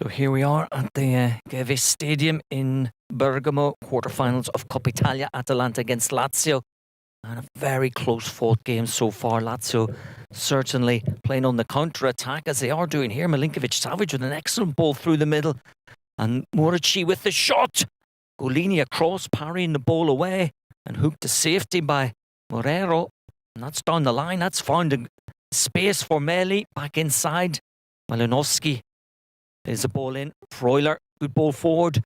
So here we are at the Geve Stadium in Bergamo, quarterfinals of Coppa Italia, Atalanta against Lazio. And a very close fought game so far. Lazio certainly playing on the counter-attack as they are doing here. Milinkovic-Savic with an excellent ball through the middle. And Murici with the shot. Golini across, parrying the ball away. And hooked to safety by Morero. And that's down the line. That's found a space for Meli. Back inside. Malinowski. There's the ball in. Freuler, good ball forward.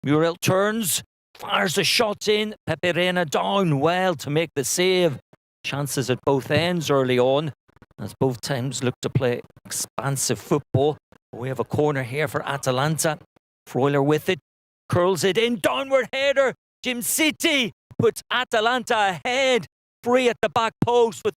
Muriel turns, fires a shot in. Pepe Reina down well to make the save. Chances at both ends early on, as both teams look to play expansive football. We have a corner here for Atalanta. Freuler with it, curls it in, downward header. Jim City puts Atalanta ahead. Free at the back post with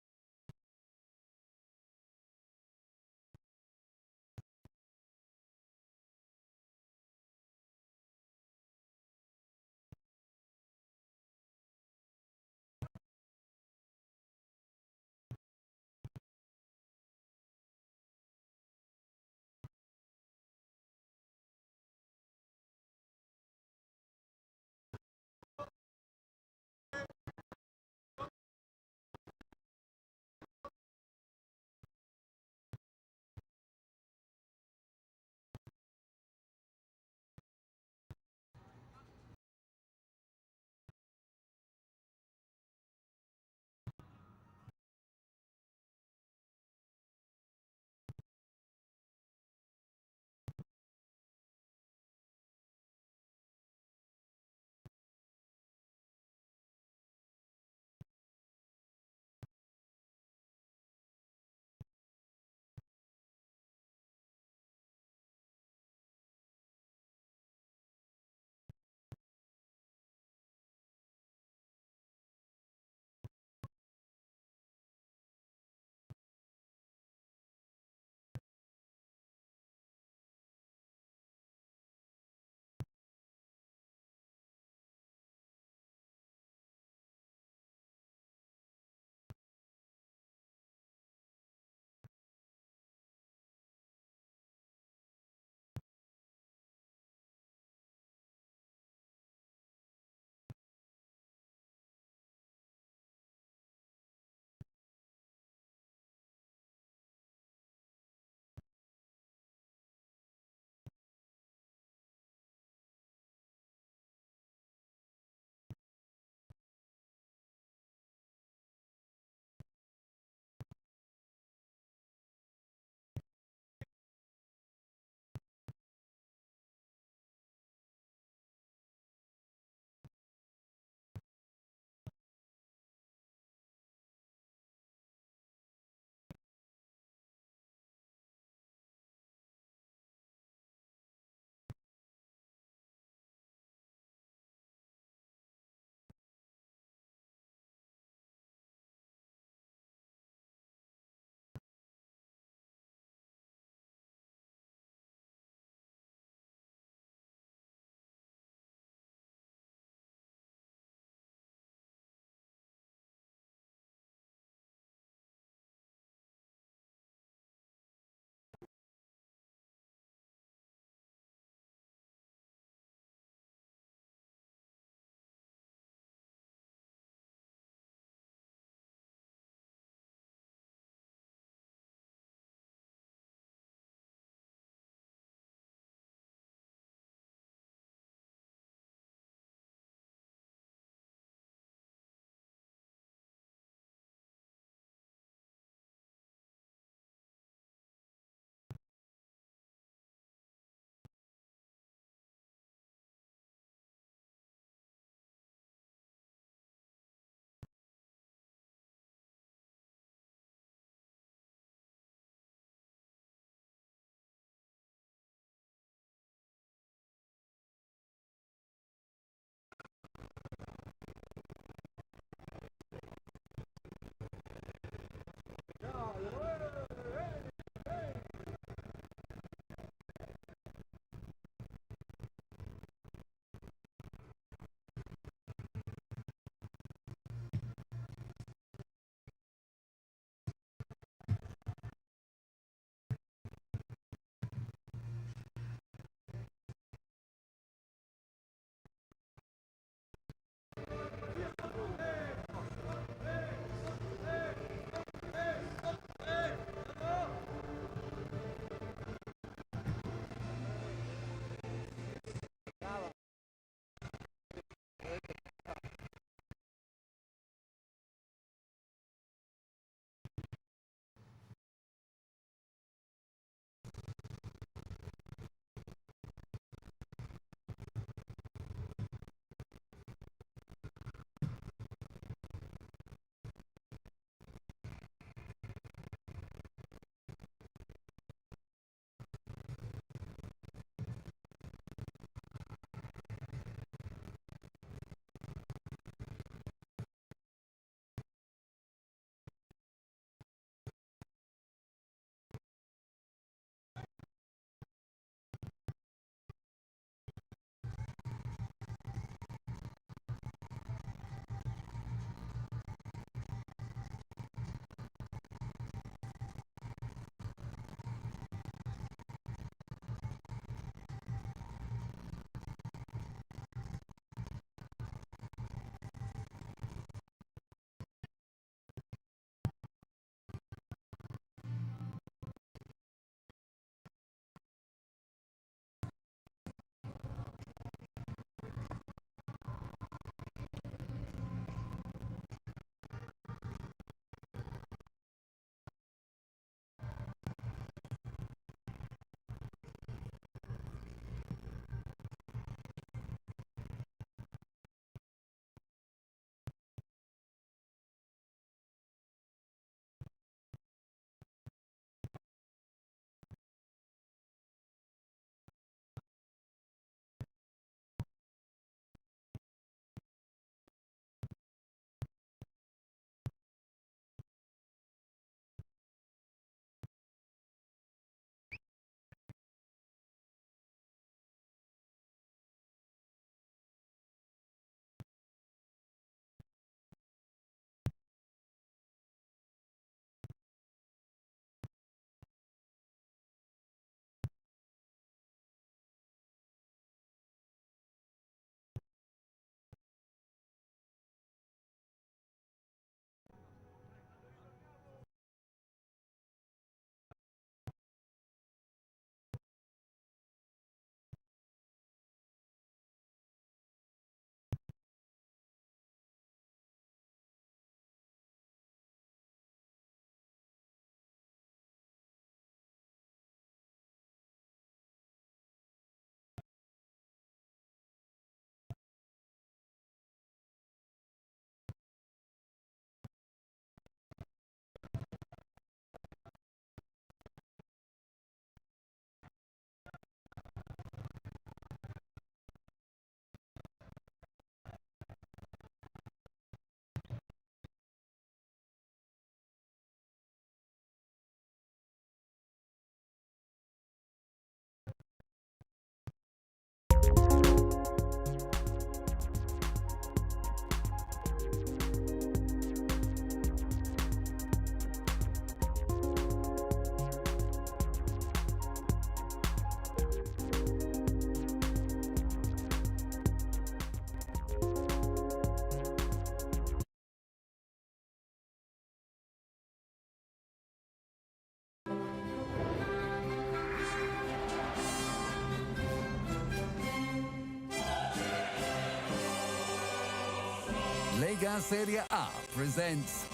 Lega Serie A presents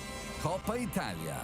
Coppa Italia.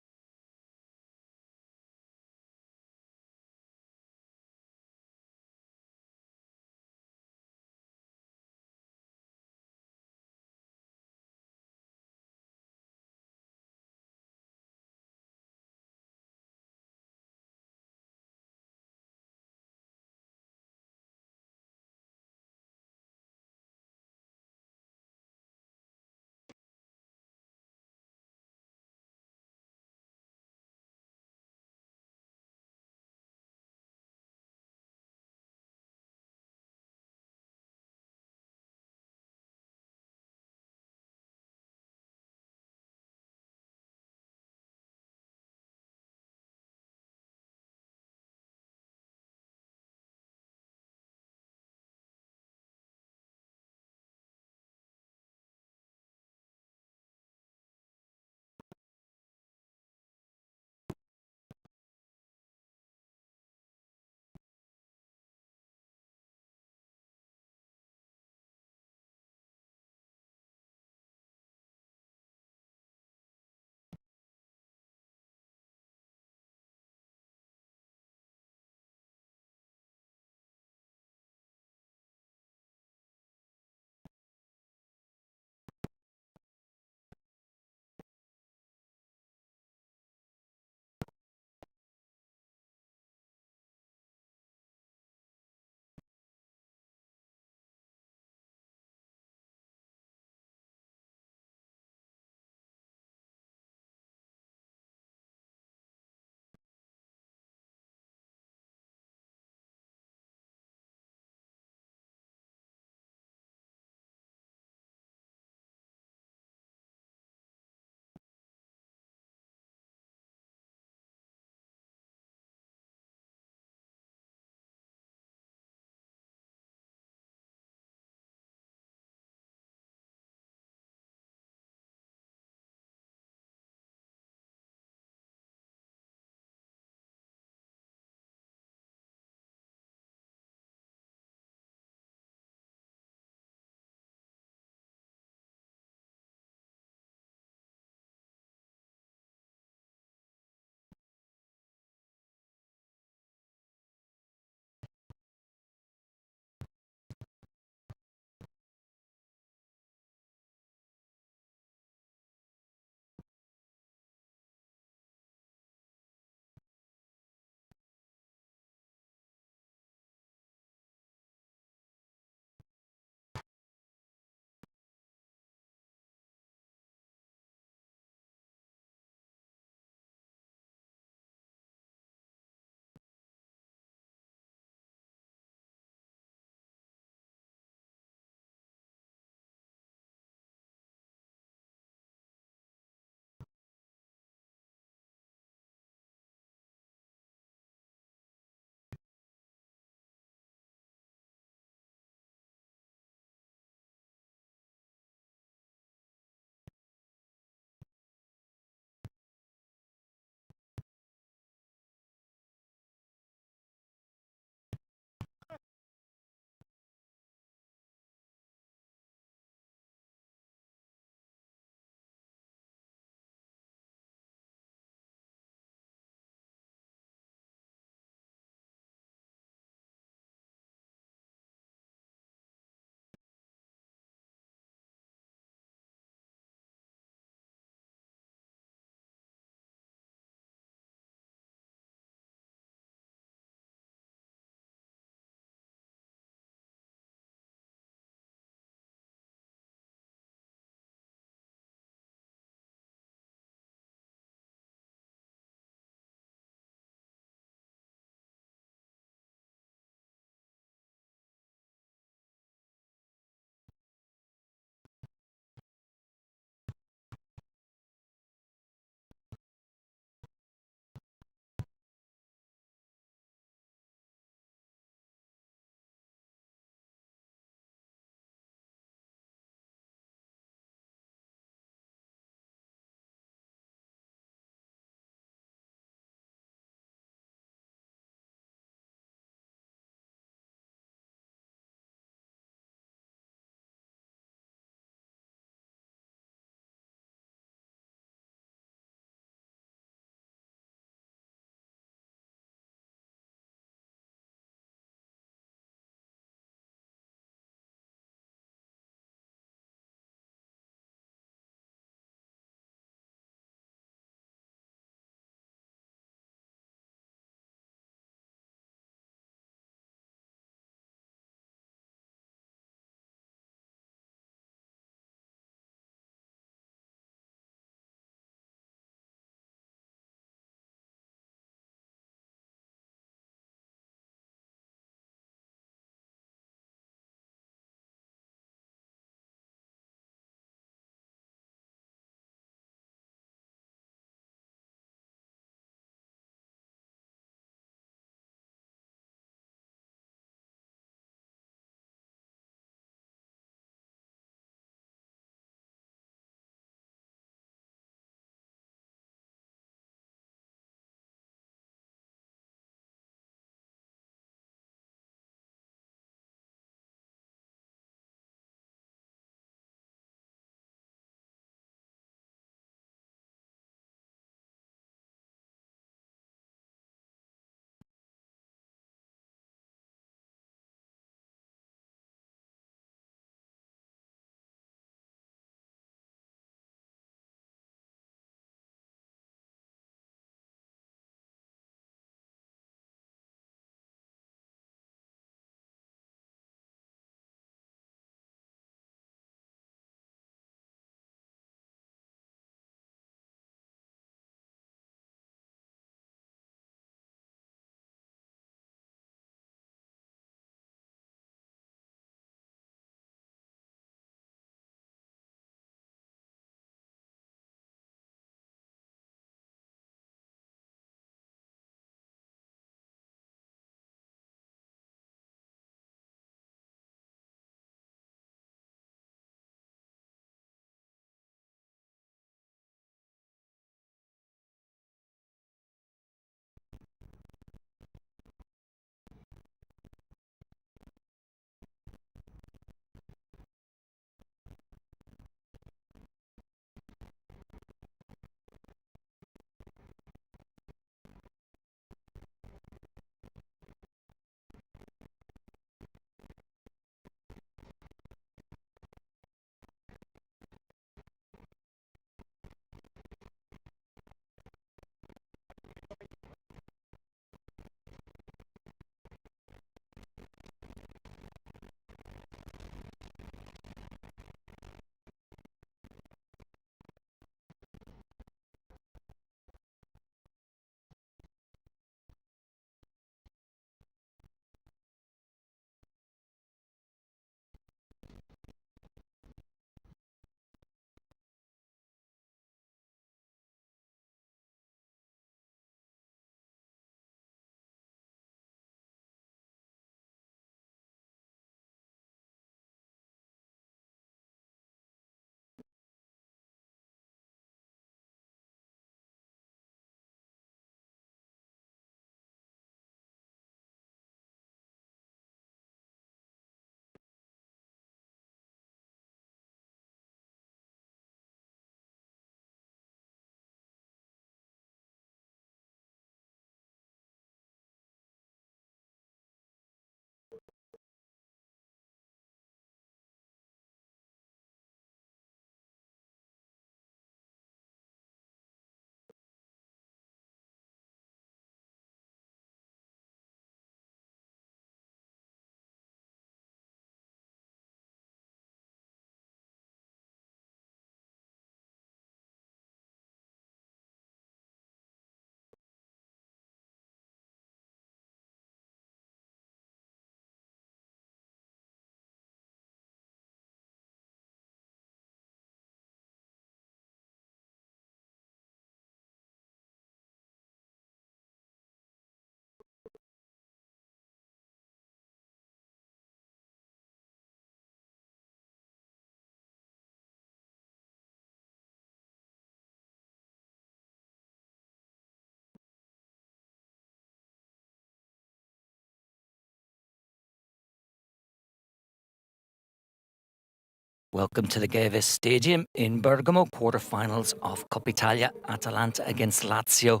Welcome to the Geves Stadium in Bergamo, quarter-finals of Coppa Italia, Atalanta against Lazio.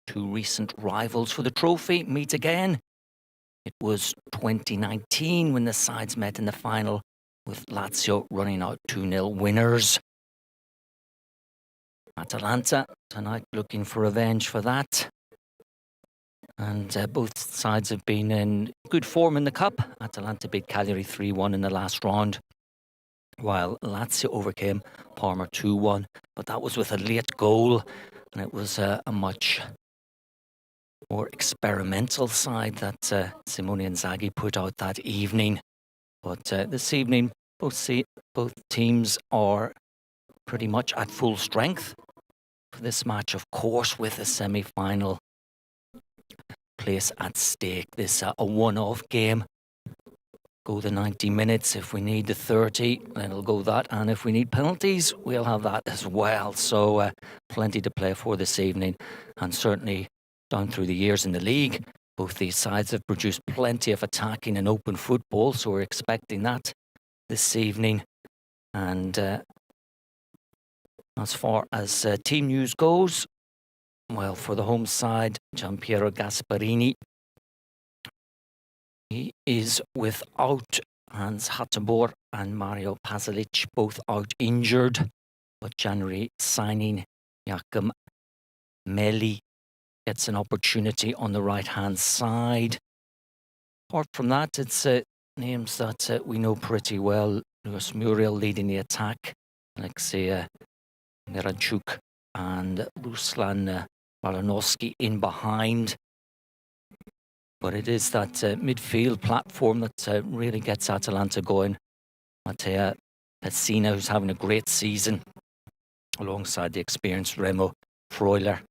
Two recent rivals for the trophy meet again. It was 2019 when the sides met in the final, with Lazio running out 2-0 winners. Atalanta tonight looking for revenge for that. And both sides have been in good form in the cup. Atalanta beat Cagliari 3-1 in the last round, while Lazio overcame Parma 2-1. But that was with a late goal, and it was a much more experimental side that Simone Inzaghi put out that evening. But this evening, both teams are pretty much at full strength for this match, of course, with a semi-final place at stake. This a one-off game. Go the 90 minutes. If we need the 30, then it'll go that. And if we need penalties, we'll have that as well. So plenty to play for this evening. And certainly down through the years in the league, both these sides have produced plenty of attacking and open football. So we're expecting that this evening. And as far as team news goes, well, for the home side, Gianpiero Gasparini, he is without Hans Hateboer and Mario Pasalic, both out injured. But January signing Jakob Meli gets an opportunity on the right-hand side. Apart from that, it's names that we know pretty well. Luis Muriel leading the attack, Alexei Miranchuk and Ruslan Malinowski in behind. But it is that midfield platform that really gets Atalanta going. Matteo Pessina, who's having a great season, alongside the experienced Remo Freuler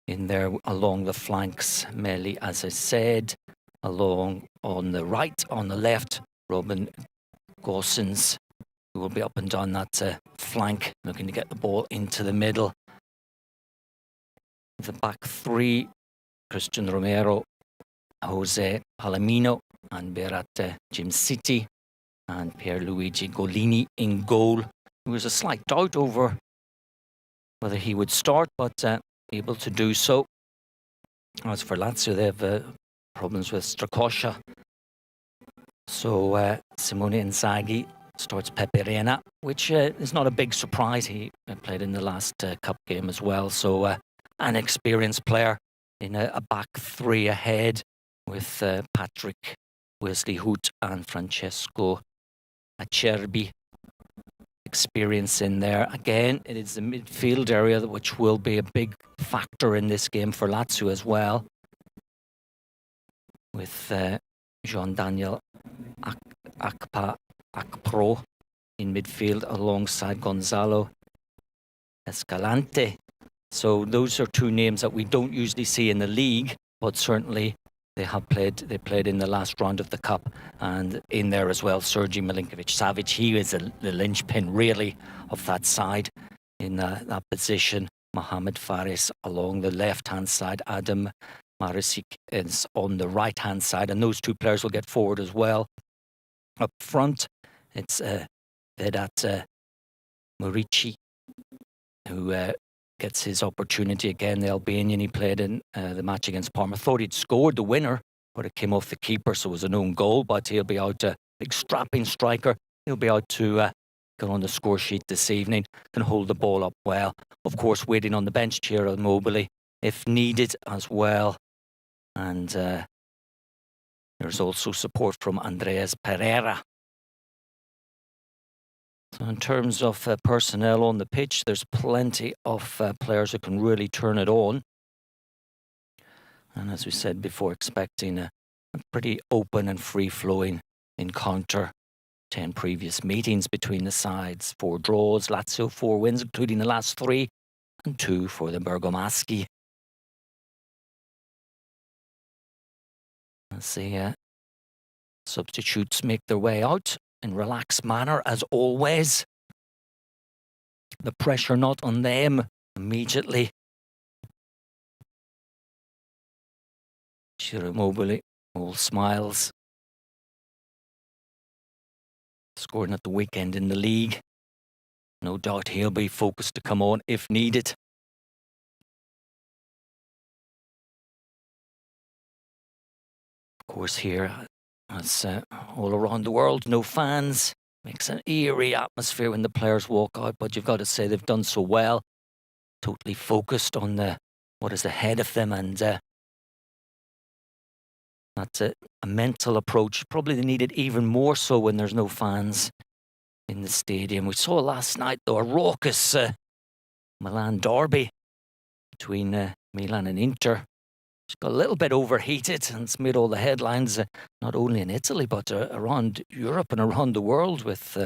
in there along the flanks. Meli, as I said, along on the right. On the left, Robin Gosens, who will be up and down that flank, looking to get the ball into the middle. The back three, Christian Romero, Jose Palomino and Berat Jim City, and Pierluigi Golini in goal. There was a slight doubt over whether he would start, but able to do so. As for Lazio, they have problems with Strakosha. So Simone Inzaghi starts Pepe Reina, which is not a big surprise. He played in the last cup game as well. So an experienced player in a back three ahead, with Patrick Wesley-Hoot and Francesco Acerbi. Experience in there. Again, it is the midfield area which will be a big factor in this game for Lazio as well, with Jean-Daniel Akpro in midfield alongside Gonzalo Escalante. So those are two names that we don't usually see in the league, but certainly they played in the last round of the cup. And in there as well, Sergei Milinkovic-Savic, he is the linchpin really of that side in that position. Mohamed Fares along the left-hand side, Adam Marisic is on the right-hand side, and those two players will get forward as well. Up front, it's Vedat Murici, who gets his opportunity again. The Albanian, he played in the match against Parma. Thought he'd scored the winner, but it came off the keeper, so it was an own goal. But he'll be out, big strapping striker. He'll be out to get on the score sheet this evening, can hold the ball up well. Of course, waiting on the bench, Ciro Immobile, if needed as well. And there's also support from Andreas Pereira. So in terms of personnel on the pitch, there's plenty of players who can really turn it on. And as we said before, expecting a pretty open and free-flowing encounter. 10 previous meetings between the sides, 4 draws, Lazio 4 wins, including the last 3, and 2 for the Bergamaschi. As the substitutes make their way out in relaxed manner, as always. The pressure not on them immediately. Ciro Immobile, all smiles. scoring at the weekend in the league. No doubt he'll be focused to come on if needed. Of course, here, as all around the world, no fans. Makes an eerie atmosphere when the players walk out, but you've got to say they've done so well. Totally focused on what is ahead of them, and that's a mental approach. Probably they need it even more so when there's no fans in the stadium. We saw last night, though, a raucous Milan derby between Milan and Inter. It's got a little bit overheated, and it's made all the headlines, not only in Italy, but around Europe and around the world, with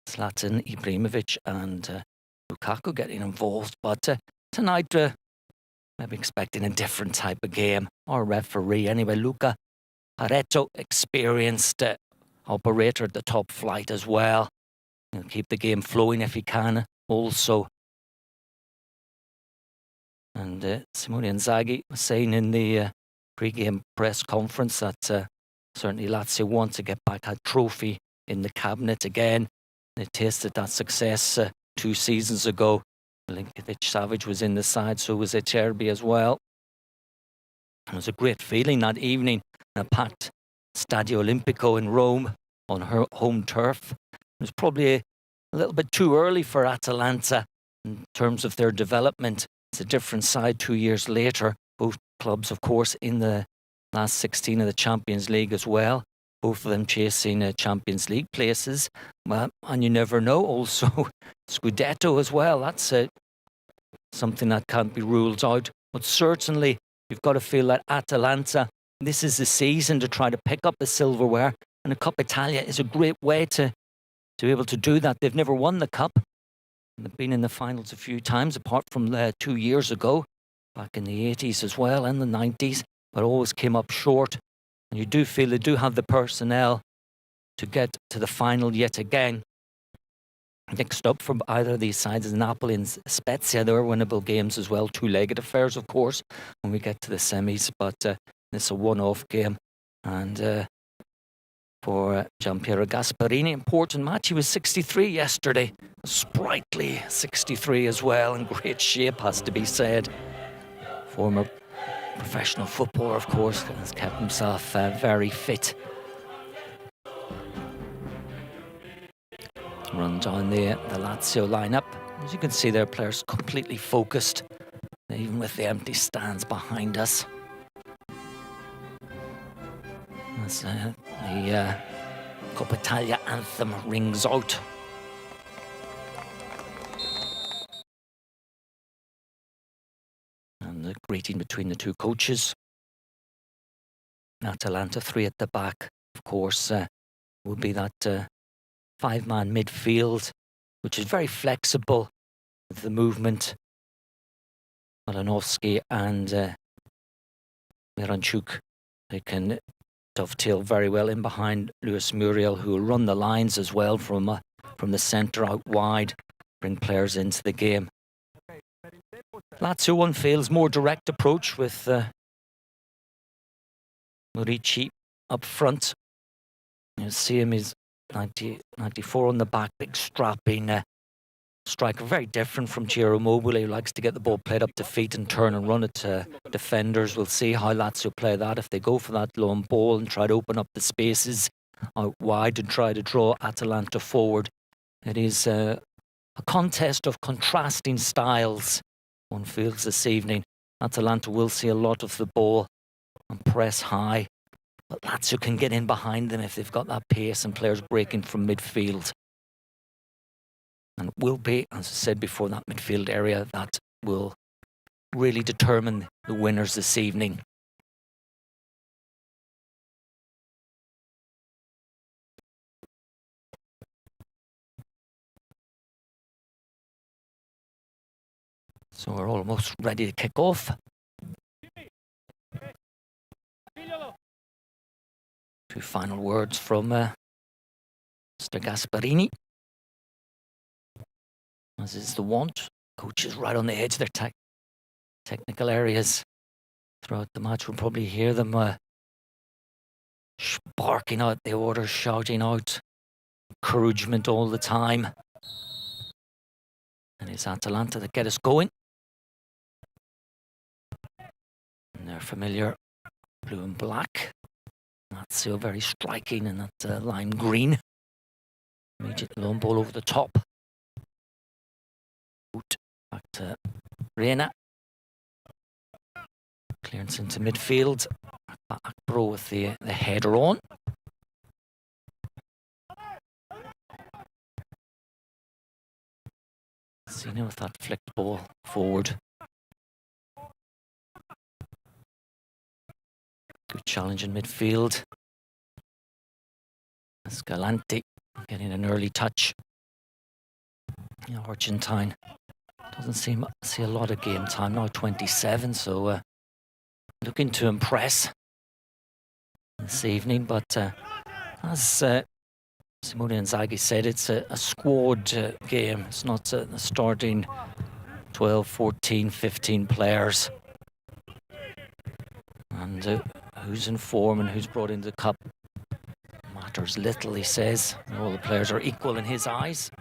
Zlatan Ibrahimovic and Lukaku getting involved. But tonight, maybe expecting a different type of game. Our referee, anyway, Luca Pareto, experienced operator at the top flight as well. He'll keep the game flowing if he can also. And Simone Inzaghi was saying in the pre-game press conference that certainly Lazio want to get back a trophy in the cabinet again. They tasted that success 2 seasons ago. Milinkovic-Savic was in the side, so was Acerbi as well. It was a great feeling that evening in a packed Stadio Olimpico in Rome on her home turf. It was probably a little bit too early for Atalanta in terms of their development. It's a different side 2 years later. Both clubs, of course, in the last 16 of the Champions League as well. Both of them chasing Champions League places. Well, and you never know, also Scudetto as well. That's something that can't be ruled out. But certainly, you've got to feel that Atalanta, this is the season to try to pick up the silverware. And the Coppa Italia is a great way to be able to do that. They've never won the cup. They've been in the finals a few times, apart from 2 years ago, back in the 80s as well, and the 90s, but always came up short. And you do feel they do have the personnel to get to the final yet again. Next up from either of these sides is Napoli and Spezia. They were winnable games as well, two-legged affairs, of course, when we get to the semis. But it's a one-off game. And for Giampiero Gasparini, important match. He was 63 yesterday. Sprightly 63 as well, in great shape, has to be said. Former professional footballer, of course, has kept himself very fit. Run down the Lazio lineup. As you can see, their players completely focused, even with the empty stands behind us. As the Coppa Italia anthem rings out. And the greeting between the two coaches. Atalanta, 3 at the back, of course, will be that 5-man midfield, which is very flexible with the movement. Malinowski and Miranchuk, they can dovetail very well in behind Luis Muriel, who will run the lines as well from the centre out wide, bring players into the game. Lazio one feels more direct approach with Murici up front. You see him, he's 94 on the back, big strapping striker, very different from Ciro Immobile, who likes to get the ball played up to feet and turn and run it to defenders. We'll see how Lazio play that, if they go for that long ball and try to open up the spaces out wide and try to draw Atalanta forward. It is a contest of contrasting styles, one feels this evening. Atalanta will see a lot of the ball and press high, but Lazio can get in behind them if they've got that pace and players breaking from midfield. And it will be, as I said before, that midfield area that will really determine the winners this evening. So we're almost ready to kick off. Two final words from Mr. Gasparini. As is the want, coaches right on the edge of their technical areas throughout the match. We'll probably hear them barking out the orders, shouting out encouragement all the time. And it's Atalanta that get us going. And they're familiar blue and black. Lazio very striking in that lime green. Immediate long ball over the top. Back to Reina. Clearance into midfield. Akbro with the header on. Sina with that flicked ball forward. Good challenge in midfield. Escalante getting an early touch. Argentine doesn't see a lot of game time now, 27, so looking to impress this evening. But as Simone Inzaghi said, it's a squad game. It's not a starting 12, 14, 15 players. And who's in form and who's brought into the cup matters little, he says. All the players are equal in his eyes.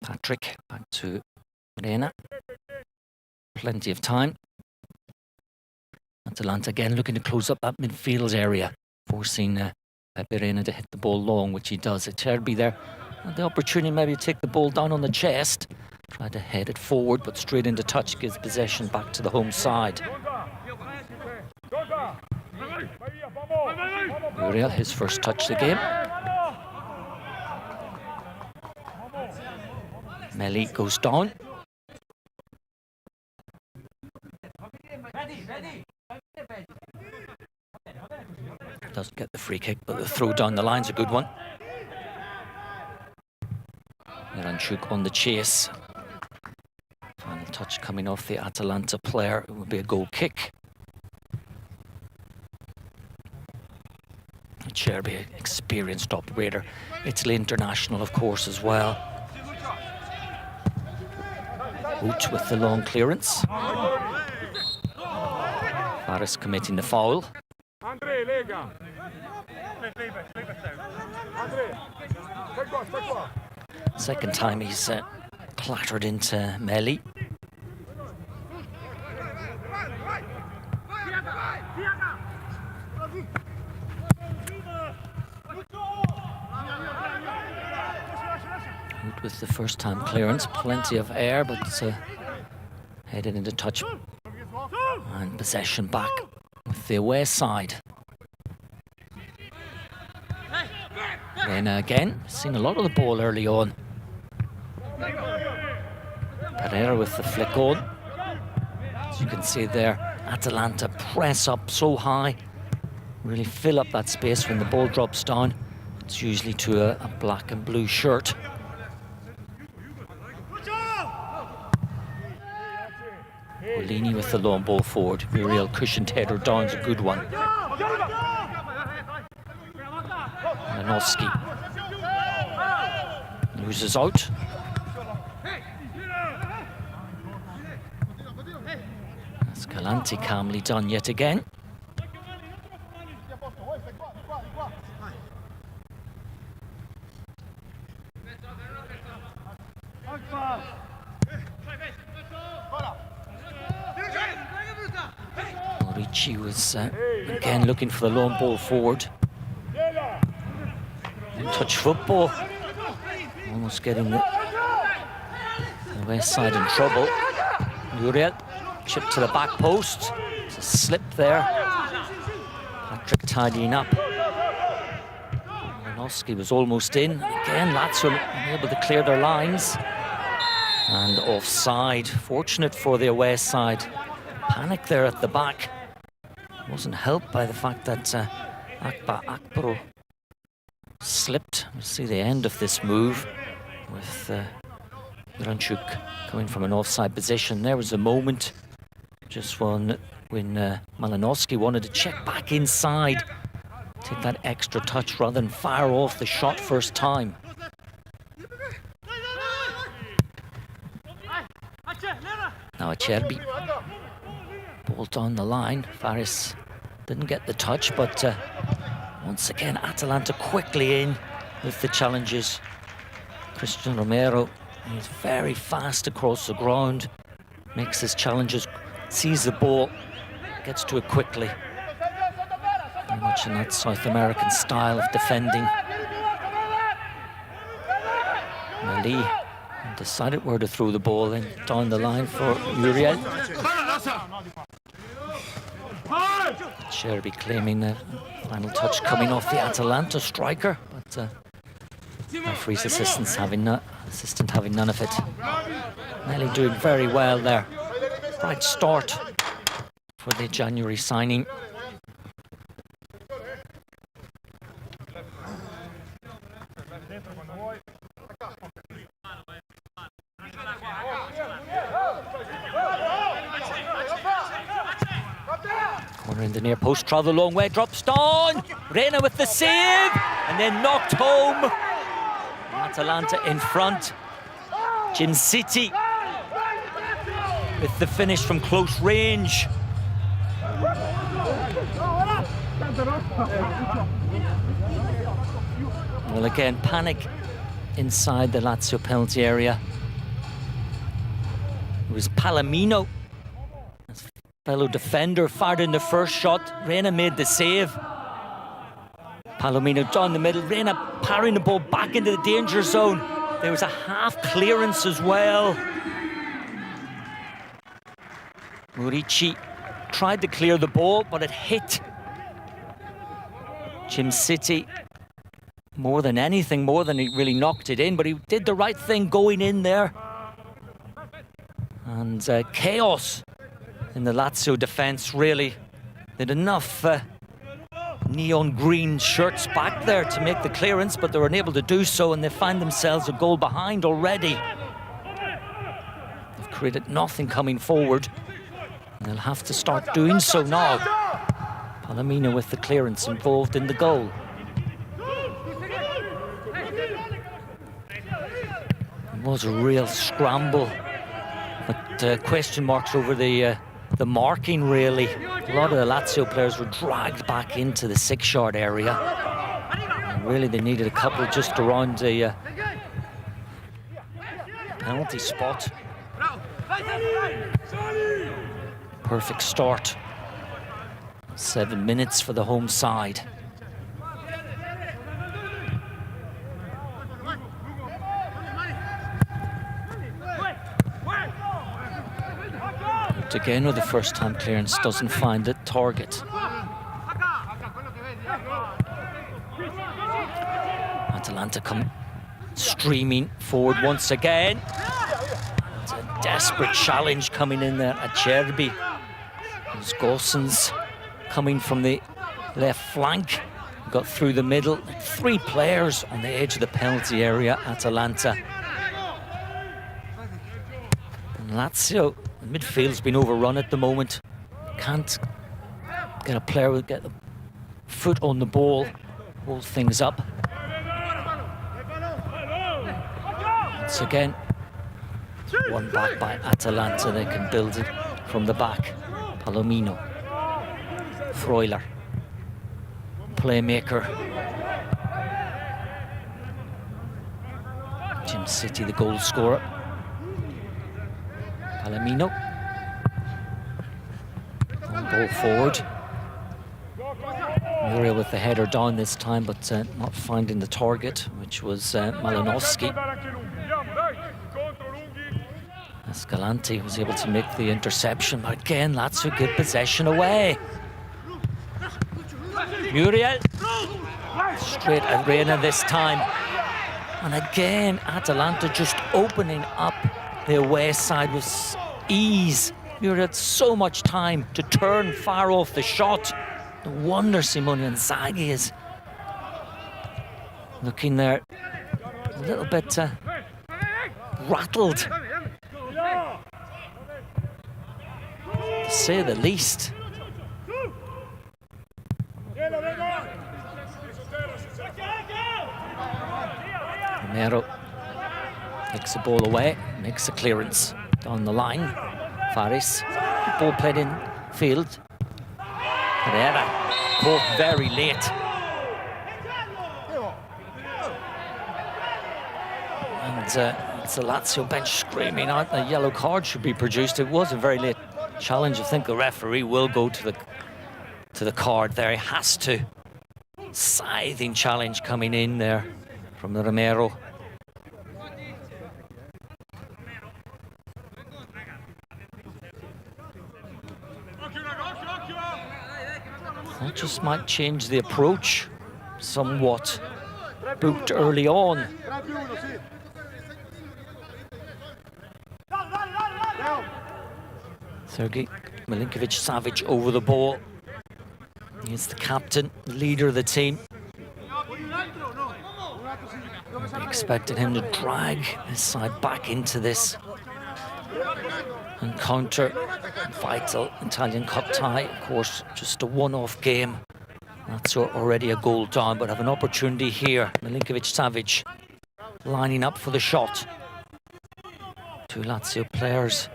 Patrick back to Reina. Plenty of time. Atalanta again looking to close up that midfield area, forcing Pepe Reina to hit the ball long, which he does. Acerbi there, and the opportunity maybe to take the ball down on the chest. Try to head it forward, but straight into touch, gives possession back to the home side. Uriel, his first touch of the game. Meli goes down. Doesn't get the free kick, but the throw down the line's a good one. Miranchuk on the chase. Final touch coming off the Atalanta player. It will be a goal kick. Cherby, experienced operator. Italy international, of course, as well. Hoot with the long clearance. Faris committing the foul. Second time he's clattered into Meli. With the first time clearance, plenty of air, but headed into touch and possession back with the away side. Reina again, seen a lot of the ball early on. Pereira with the flick on. As you can see there, Atalanta press up so high, really fill up that space when the ball drops down. It's usually to a black and blue shirt. Olini with the long ball forward. Muriel cushioned header down's a good one. Malinowski loses out. Escalante calmly done yet again. Ricci was again looking for the long ball forward. Touch football. Almost getting the west side in trouble. Uriel, chip to the back post. It's a slip there. Patrick tidying up. Malinowski was almost in. Again, Lazio unable to clear their lines. And offside. Fortunate for the away side. Panic there at the back. Wasn't helped by the fact that Akbaro slipped. We'll see the end of this move with Miranchuk coming from an offside position. There was a moment just when Malinowski wanted to check back inside take that extra touch rather than fire off the shot first time. Now Acerbi. Ball down the line. Faris didn't get the touch, but once again, Atalanta quickly in with the challenges. Christian Romero, he's very fast across the ground, makes his challenges, sees the ball, gets to it quickly. Very much in that South American style of defending. Ali decided where to throw the ball in, down the line for Uriel. Acerbi claiming the final touch coming off the Atalanta striker, but referee's assistant having none of it. Nelly doing very well there. Right start for the January signing. Corner in the near post, travel a long way, drops down. Reina with the save, and then knocked home. Atalanta in front. Jim City with the finish from close range. Well, again, panic inside the Lazio penalty area. It was Palomino, his fellow defender, fired in the first shot. Reina made the save. Palomino down the middle, Reina parrying the ball back into the danger zone. There was a half clearance as well. Murici tried to clear the ball, but it hit Jim City more than anything, more than he really knocked it in, but he did the right thing going in there. And chaos in the Lazio defence, really. Did enough neon green shirts back there to make the clearance, but they were unable to do so, and they find themselves a goal behind already. They've created nothing coming forward, and they'll have to start doing so now. Palomino with the clearance involved in the goal. It was a real scramble, but question marks over the marking, really. A lot of the Lazio players were dragged back into the 6-yard area. And really, they needed a couple just around the penalty spot. Perfect start. 7 minutes for the home side. Again, with the first time clearance, doesn't find the target. Atalanta come streaming forward once again. It's a desperate challenge coming in there. Acerbi. There's Gossens coming from the left flank. Got through the middle. 3 players on the edge of the penalty area, Atalanta. And Lazio, the midfield's been overrun at the moment. Can't get a player with get the foot on the ball, hold things up. Once again, one back by Atalanta. They can build it from the back. Palomino, Freuler, playmaker. Jim City, the goal scorer. Palomino. Ball forward. Muriel with the header down this time, but not finding the target, which was Malinowski. Escalante was able to make the interception, but again, Lazio get possession away. Muriel. Straight at Reina this time. And again, Atalanta just opening up the away side with ease. Muriel had so much time to turn far off the shot. No wonder Simone Inzaghi is looking there a little bit rattled, to say the least. Romero takes the ball away, makes a clearance down the line. Faris, ball played in field. Pereira caught very late. And it's the Lazio bench screaming out a yellow card should be produced. It was a very late challenge. I think the referee will go to the card there. He has to. Scything challenge coming in there from the Romero. That just might change the approach somewhat. Booked early on. Sergei Milinkovic-Savic over the ball. He's the captain, the leader of the team. We expected him to drag his side back into this encounter. Vital Italian Cup tie, of course, just a one-off game. That's already a goal down, but have an opportunity here. Milinkovic-Savic lining up for the shot. Two Lazio players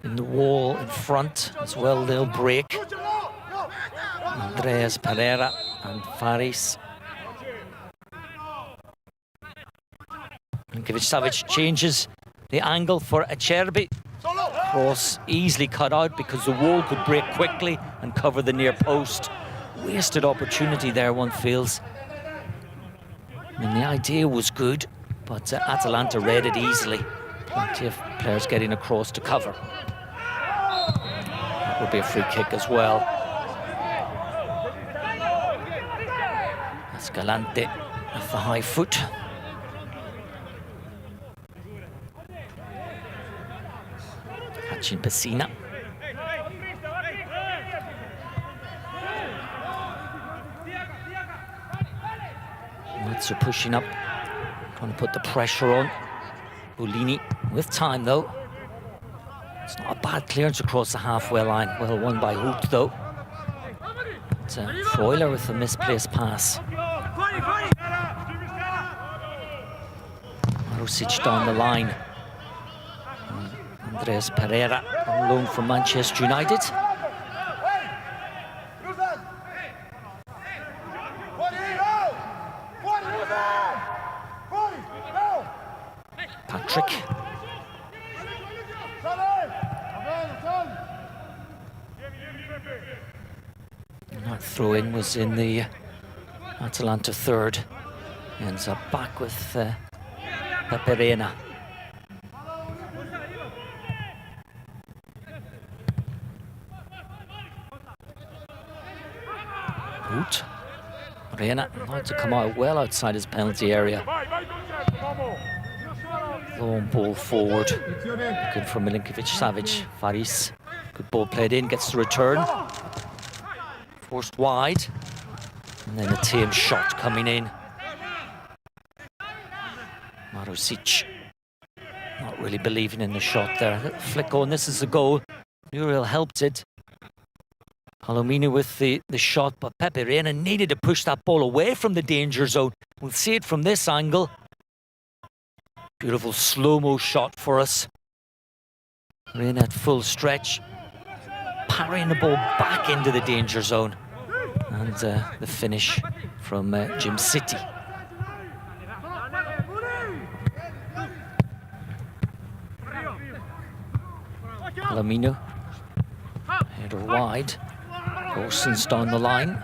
in the wall in front as well. They'll break. Andreas Pereira and Faris. Milinkovic-Savic changes the angle for Acerbi. Cross easily cut out because the wall could break quickly and cover the near post. Wasted opportunity there, one feels. I mean, the idea was good, but Atalanta read it easily. Plenty of players getting across to cover. That would be a free kick as well. Escalante with the high foot. Catching Pessina. Lazio pushing up, trying to put the pressure on. Bolini with time though. It's not a bad clearance across the halfway line. Well won by Hoot though. It's Freuler with a misplaced pass. Marusic down the line. Andreas Pereira on loan from Manchester United. Patrick. And that throw-in was in the Atalanta third. Ends up back with Peperena. Hoot. Reina allowed to come out well outside his penalty area. Long ball forward. Good for Milinkovic-Savic. Faris. Good ball played in, gets the return. Forced wide. And then a tame shot coming in. Marusic. Not really believing in the shot there. Flick on, this is the goal. Muriel helped it. Palomino with the shot, but Pepe Reina needed to push that ball away from the danger zone. We'll see it from this angle. Beautiful slow-mo shot for us. Reina at full stretch. Parrying the ball back into the danger zone. And the finish from Jim City. Palomino. Header wide. Orson's down the line.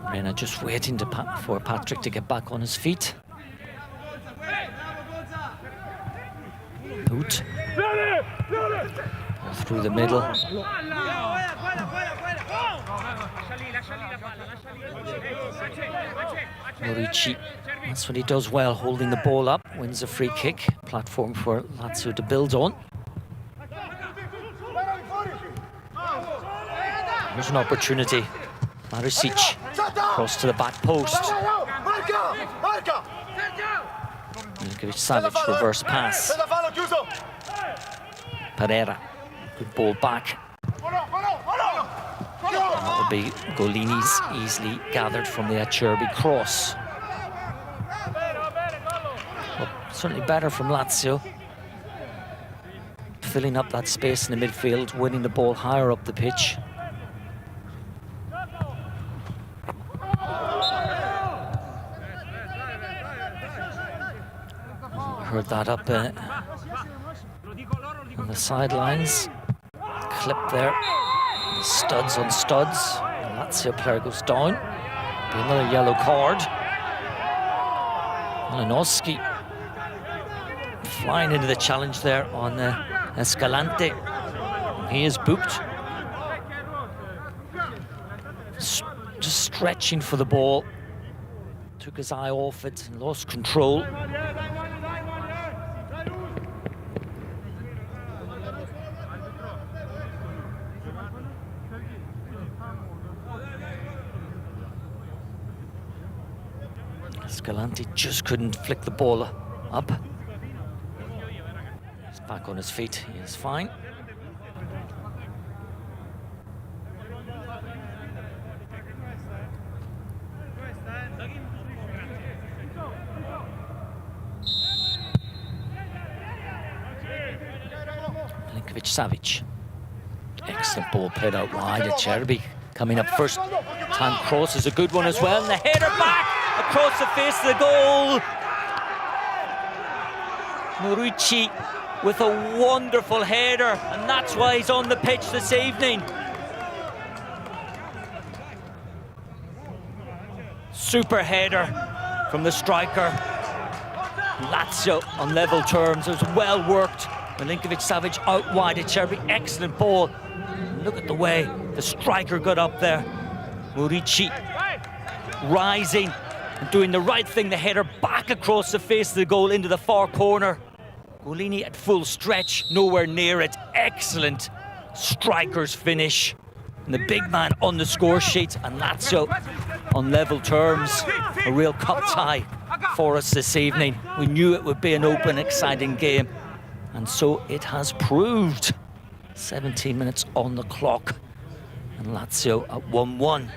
Reina just waiting for Patrick to get back on his feet. Hoot. Through the middle. Morici, that's what he does well, holding the ball up, wins a free kick, platform for Lazio to build on. Here's an opportunity. Marusic, cross to the back post. Milinkovic-Savic, reverse pass. Pereira, good ball back. Acerbi, Golini's easily gathered from the Acerbi cross. Well, certainly better from Lazio. Filling up that space in the midfield, winning the ball higher up the pitch. Heard that up on the sidelines. Clip there. Studs on studs. The Lazio player goes down. Be another yellow card. Malinowski flying into the challenge there on Escalante. He is booked. Just stretching for the ball. Took his eye off it and lost control. Escalante just couldn't flick the ball up. He's back on his feet, he is fine. Milinkovic-Savic. Excellent ball played out wide. Acerbi coming up first. Time cross is a good one as well. And the header back across the face of the goal. Murici with a wonderful header, and that's why he's on the pitch this evening. Super header from the striker. Lazio on level terms. It was well worked. Milinkovic-Savic out wide. Acerbi, excellent ball. Look at the way the striker got up there. Murici rising and doing the right thing. The header back across the face of the goal into the far corner. Golini at full stretch, nowhere near it. Excellent striker's finish. And the big man on the score sheet, and Lazio on level terms. A real cup tie for us this evening. We knew it would be an open, exciting game, and so it has proved. 17 minutes on the clock, and Lazio at 1-1.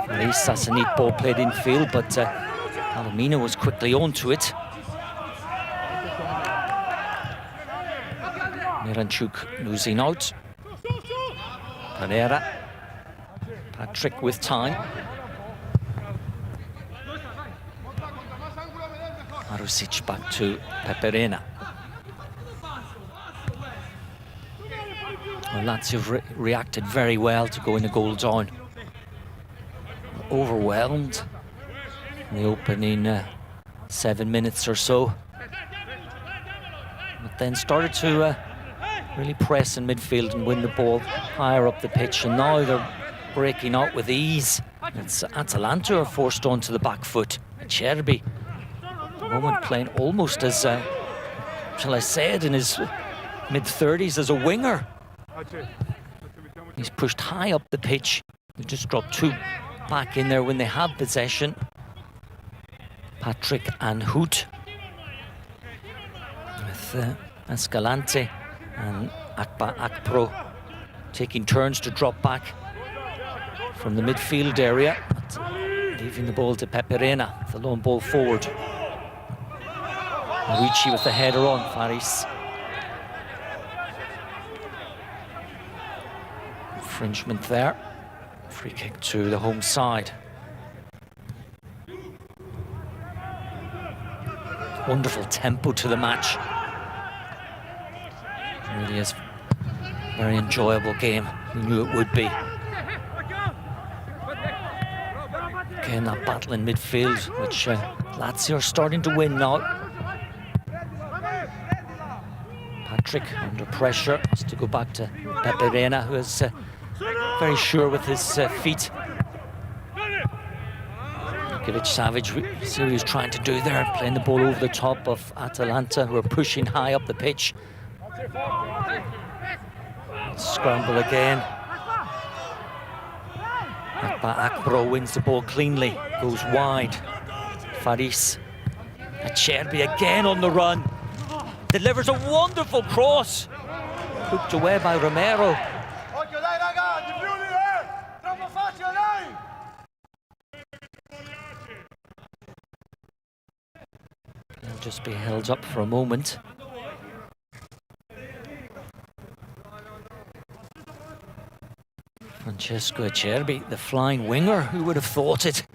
At least that's a neat ball played in field, but Palomino was quickly onto it. Miranchuk losing out. Pereira. Patrick with time. Marusic back to Peperena. Well, Lazio reacted very well to going a goal down. Overwhelmed in the opening 7 minutes or so. But then started to really press in midfield and win the ball higher up the pitch. And now they're breaking out with ease. It's Atalanta are forced onto the back foot. Acerbi, at the moment playing almost as, shall I say it, in his mid-30s as a winger. He's pushed high up the pitch. They just dropped two back in there when they have possession. Patrick and Hoot. With Escalante and Akpro taking turns to drop back from the midfield area, but leaving the ball to Peperena, the lone ball forward. Ricci with the header on, Faris. Infringement there. Free kick to the home side. Wonderful tempo to the match. It really is a very enjoyable game. We knew it would be. Again, that battle in midfield, which Lazio are starting to win now. Patrick under pressure, has to go back to Peperena, who is very sure with his feet. Milinkovic-Savic, see what he's trying to do there, playing the ball over the top of Atalanta, who are pushing high up the pitch. Scramble again. Akpro wins the ball cleanly, goes wide. Faris Acerbi again on the run. Delivers a wonderful cross. Cooked away by Romero. He'll just be held up for a moment. Francesco Acerbi, the flying winger, who would have thought it?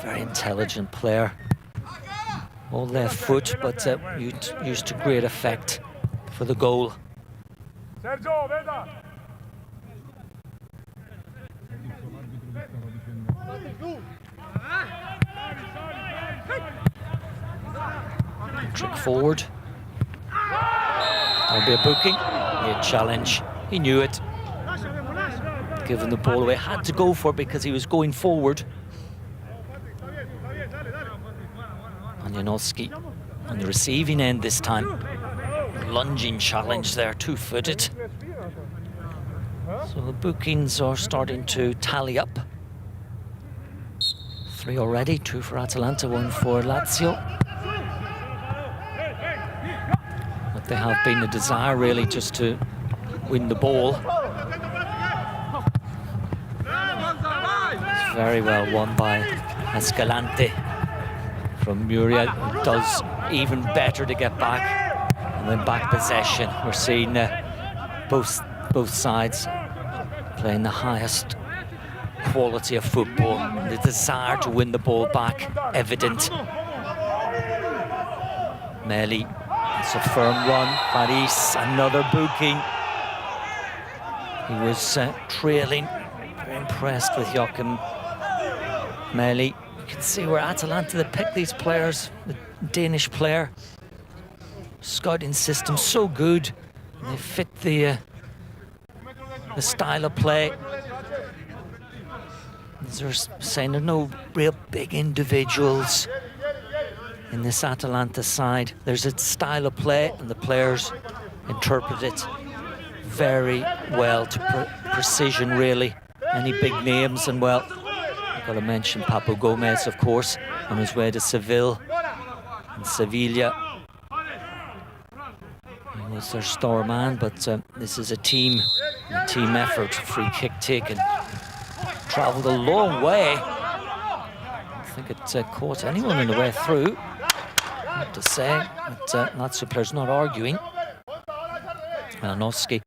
Very intelligent player. All left foot, but used to great effect for the goal. Trick forward. There'll be a booking. A challenge. He knew it. Giving the ball away. Had to go for it because he was going forward. Janowski on the receiving end this time. Lunging challenge there, two-footed. So the bookings are starting to tally up. 3 already, 2 for Atalanta, 1 for Lazio. But they have been a desire really just to win the ball. It's very well won by Escalante. From Muriel, who does even better to get back and win back possession. We're seeing both sides playing the highest quality of football. The desire to win the ball back evident. Meli, it's a firm run. Faris, another booking. He was trailing. Very impressed with Joachim Meli. You can see where Atalanta, they pick these players, the Danish player. Scouting system so good. They fit the style of play. They're saying there are no real big individuals in this Atalanta side. There's a style of play and the players interpret it very well to precision really. Any big names, and well, got to mention Papu Gomez, of course, on his way to Seville and Sevilla. He was their star man, but this is a team effort. Free kick taken. Travelled a long way. I think it caught anyone on the way through. Hard to say, but Lazio players not arguing. Janowski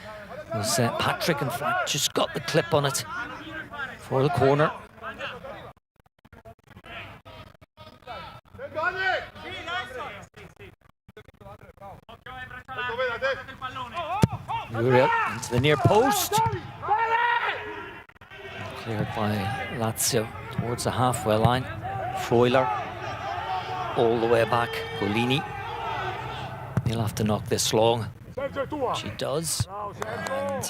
was Patrick, in fact, just got the clip on it for the corner. Muriel into the near post. Cleared by Lazio towards the halfway line. Freuler all the way back. Golini. He'll have to knock this long. She does. And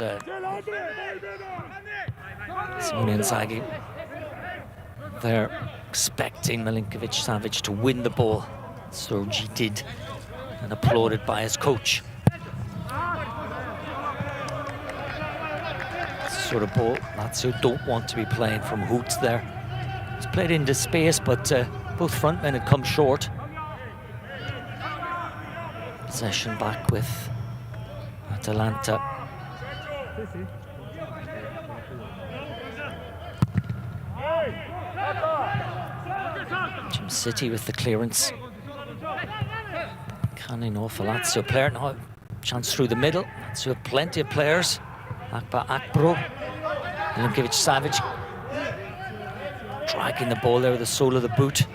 Simone Inzaghi, they're expecting Milinkovic-Savic to win the ball. So he did, and applauded by his coach. Sort of ball Lazio don't want to be playing from Hoots there. It's played into space, but both frontmen had come short. Possession back with Atalanta. Jim City with the clearance. Canning off a Lazio player. Now chance through the middle. Lazio have plenty of players. Akbar Akbro. Milinkovic-Savic dragging the ball there with the sole of the boot.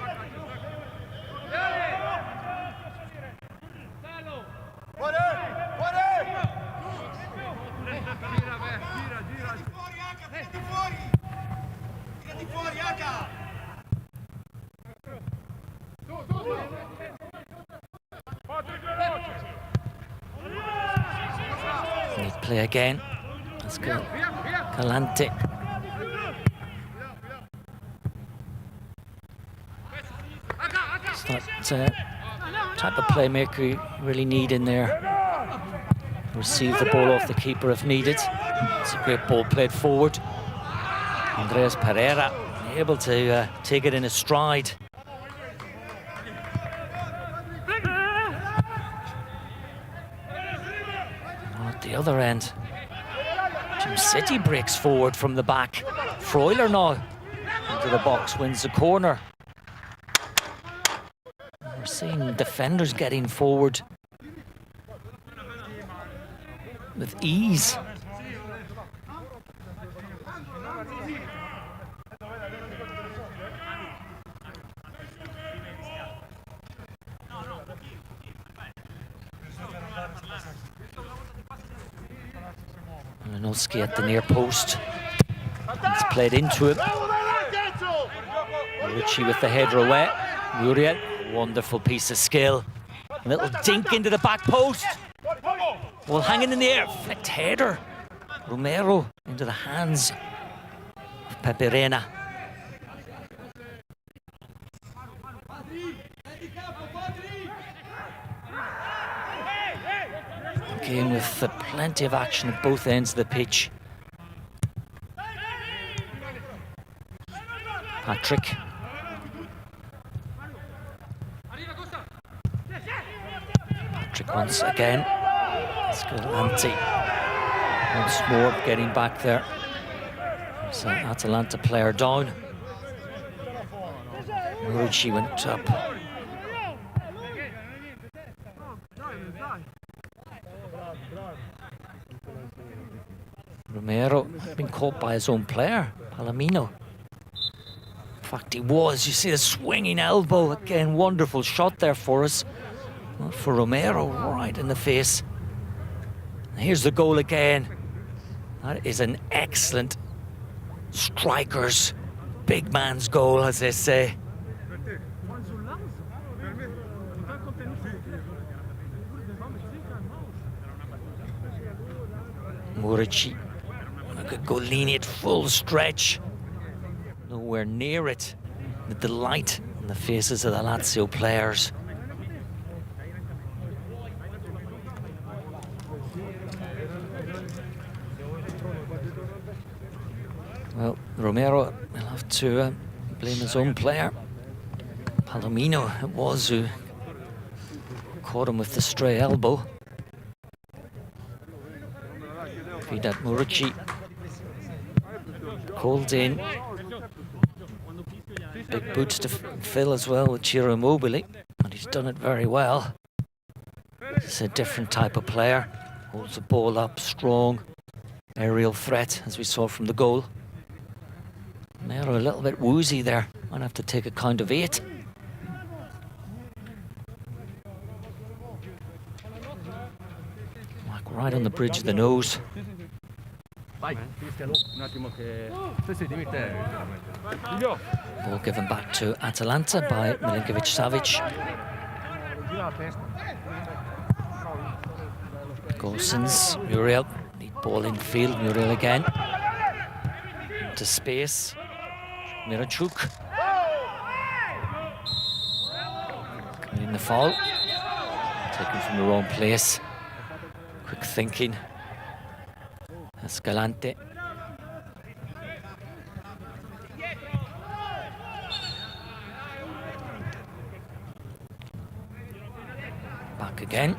They play again. Let's go. Galante. It's that type of playmaker you really need in there. Receive the ball off the keeper if needed. It's a great ball played forward. Andreas Pereira able to take it in a stride. At the other end, Jim City breaks forward from the back. Freuler now into the box, wins the corner. We're seeing defenders getting forward with ease. Malinowski at the near post. It's played into him. Ritchie with the header away. Muriel, wonderful piece of skill. A little dink into the back post. Well, hanging in the air, flicked header. Romero into the hands of Pepe Reina. Game with plenty of action at both ends of the pitch. Patrick. Patrick once again. Scalanti once more getting back there. There's an Atalanta player down. Murici went up. Romero been caught by his own player, Palomino. In fact, he was. You see the swinging elbow. Again, wonderful shot there for us. Not for Romero, right in the face. And here's the goal again. That is an excellent striker's, big man's goal, as they say. Murici. Golini at full stretch. Nowhere near it. The delight on the faces of the Lazio players. Well, Romero will have to blame his own player. Palomino it was who caught him with the stray elbow. Feed at Murici. Called in. Big boots to fill as well with Ciro Immobile, and he's done it very well. It's a different type of player. Holds the ball up, strong, aerial threat, as we saw from the goal. Mero a little bit woozy there. Might have to take a count of 8. Like right on the bridge of the nose. Ball given back to Atalanta by Milinkovic-Savic. Gosens, Muriel, lead ball in field, Muriel again. Into space, Mirachuk. Coming in the foul. Taken from the wrong place. Quick thinking. Escalante. Back again.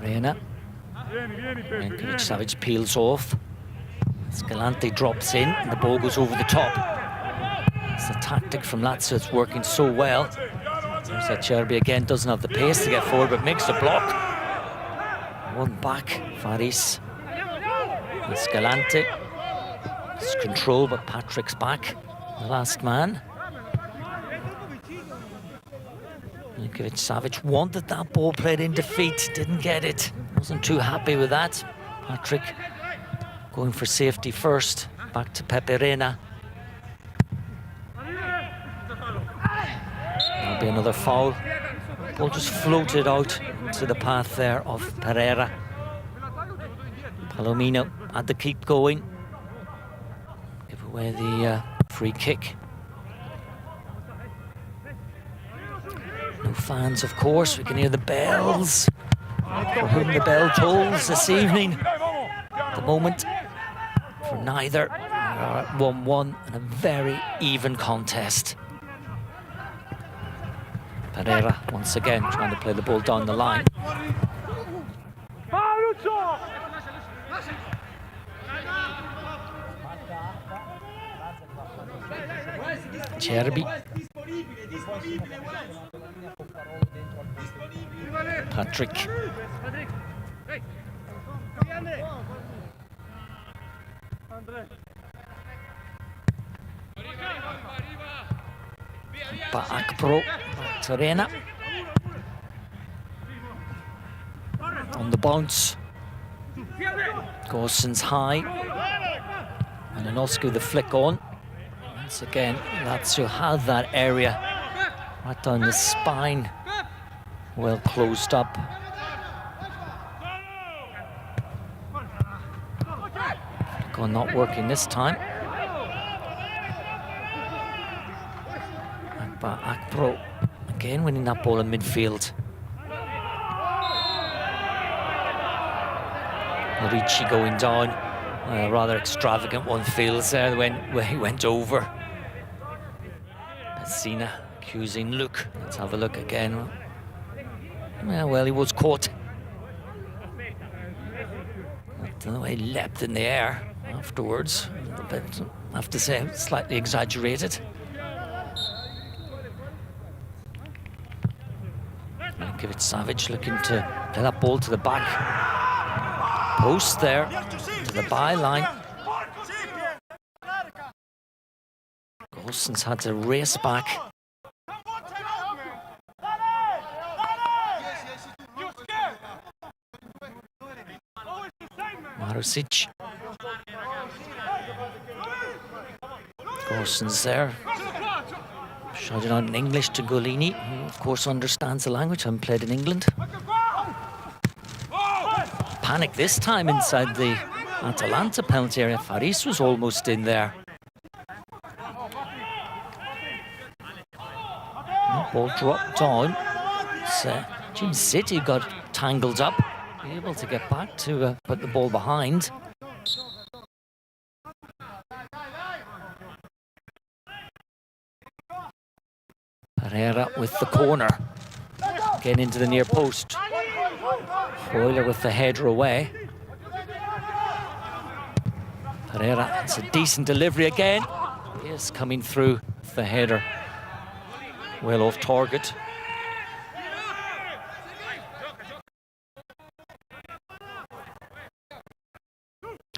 Reina. Milinkovic-Savic peels off. Escalante drops in and the ball goes over the top. It's a tactic from Lazio that's working so well. There's that Cherby again, doesn't have the pace to get forward but makes the block. One back, Faris. Escalante. It's control but Patrick's back. The last man. Milinkovic-Savic wanted that ball played in defeat, didn't get it. Wasn't too happy with that. Patrick going for safety first. Back to Pepe Reina. There'll be another foul. Ball just floated out to the path there of Pereira. Palomino had to keep going. Give away the Free kick. No fans, of course. We can hear the bells. For whom the bell tolls this evening. At the moment, for neither. We are at 1-1 and a very even contest. Pereira, once again, trying to play the ball down the line. Cerbi. Patrick. Akpro. Terena. On the bounce. Gorson's high. And Anoscu the flick on. Once again, Lazio had that area right down the spine. Well closed up. Flick on not working this time. Akpro again winning that ball in midfield. Ricci going down. A rather extravagant one feels there where he went over. Pessina accusing Luke. Let's have a look again. Yeah, well, he was caught. I don't know, he leapt in the air afterwards. But I have to say, slightly exaggerated. Savic looking to play that ball to the back post there, to the byline. Golson's had to race back. Marusic. Golson's there. Shouting out in English to Golini, who of course understands the language, haven't played in England. Panic this time inside the Atalanta penalty area. Faris was almost in there. The ball dropped down. Jim City got tangled up, able to get back to put the ball behind. Pereira with the corner, getting into the near post. Freuler with the header away. Pereira, it's a decent delivery again. Yes, coming through with the header. Well off target.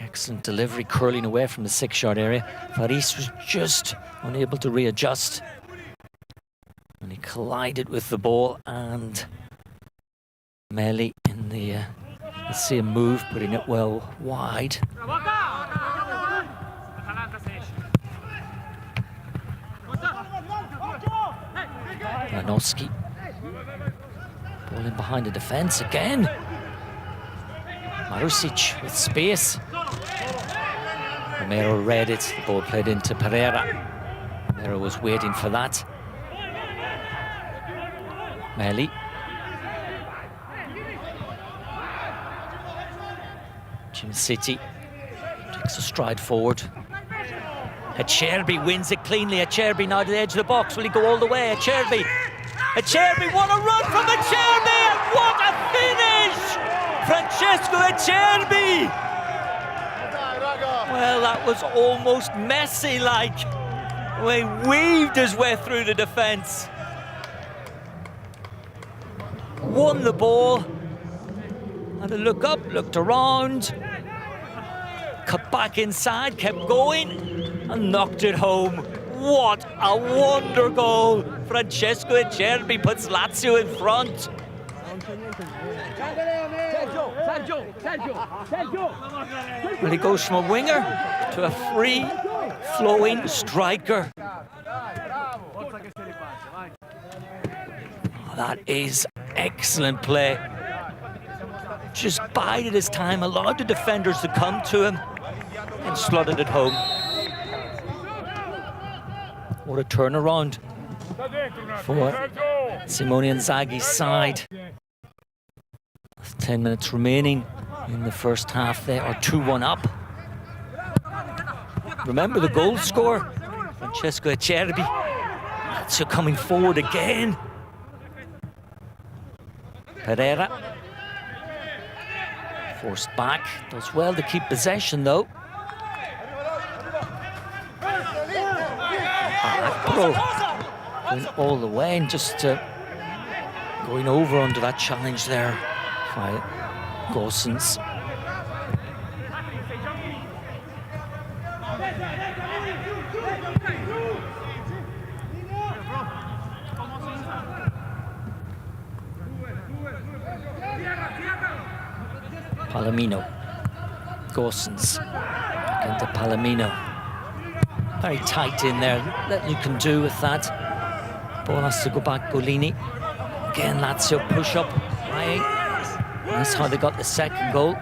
Excellent delivery, curling away from the 6-yard area. Faris was just unable to readjust. And he collided with the ball, and Meli in the same move, putting it well wide. Ranowski. Ball in behind the defence again. Marusic with space. Romero read it, the ball played into Pereira. Romero was waiting for that. Meli. Jim City takes a stride forward. Acerbi wins it cleanly. Acerbi now to the edge of the box. Will he go all the way? Acerbi. Acerbi, what a run from Acerbi! And what a finish! Francesco Acerbi! Well, that was almost Messi-like. He weaved his way through the defence. Won the ball, had a look up, looked around, cut back inside, kept going, and knocked it home. What a wonder goal! Francesco Acerbi puts Lazio in front. Well, he goes from a winger to a free-flowing striker. Oh, that is excellent play. Just bided his time, allowed the defenders to come to him, and slotted it home. What a turnaround for Simone Inzaghi's side. With 10 minutes remaining in the first half, they are 2-1 up. Remember the goal scorer, Francesco Acerbi. Lazio coming forward again. Pereira. Forced back, does well to keep possession though. Going all the way and just going over under that challenge there by Gosens. Palomino. Gosens. Into Palomino. Very tight in there. Little you can do with that. Ball has to go back. Golini. Again, Lazio push up. Right. That's how they got the second goal.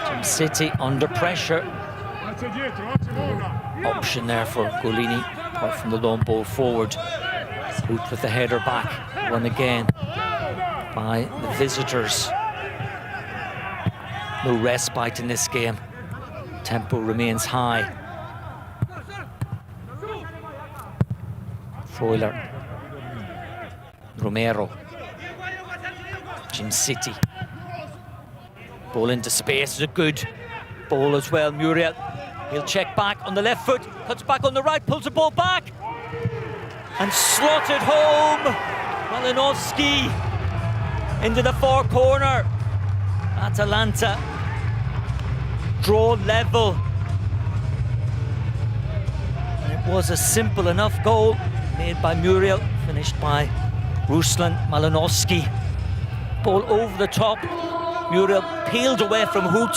Jim City under pressure. No option there for Golini, apart from the long ball forward. Boot with the header back. Run again by the visitors. No respite in this game. Tempo remains high. Freuler. Romero. Jim City. Ball into space. It's a good ball as well. Muriel. He'll check back on the left foot. Cuts back on the right. Pulls the ball back. And slotted home. Malinowski into the far corner. Atalanta draw level. And it was a simple enough goal made by Muriel, finished by Ruslan Malinowski. Ball over the top. Muriel peeled away from Hoot.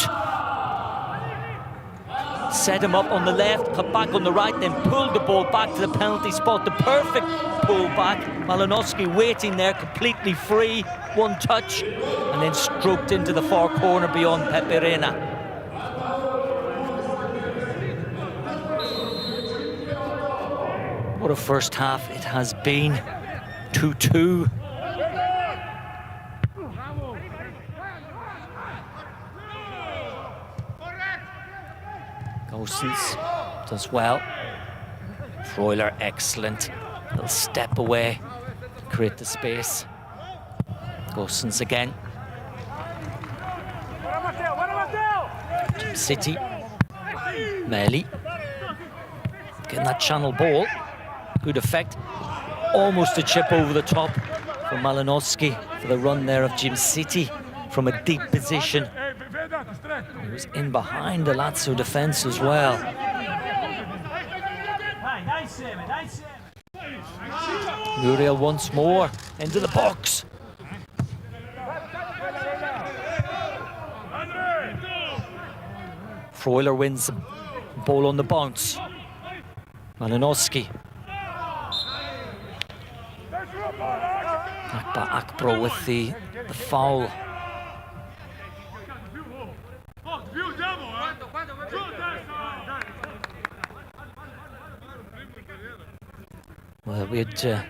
Set him up on the left, cut back on the right, then pulled the ball back to the penalty spot. The perfect pull back. Malinowski waiting there, completely free. One touch, and then stroked into the far corner beyond Pepe Reina. What a first half it has been. 2-2. Gosens does well. Freuler, excellent. Little step away to create the space. Gosens again. City. Meli. Getting that channel ball. Good effect. Almost a chip over the top for Malinowski for the run there of Jim City from a deep position. He was in behind the Lazio defence as well. Muriel once more into the box. Freuler wins the ball on the bounce. Malinowski. Akbro with the foul. Well, we had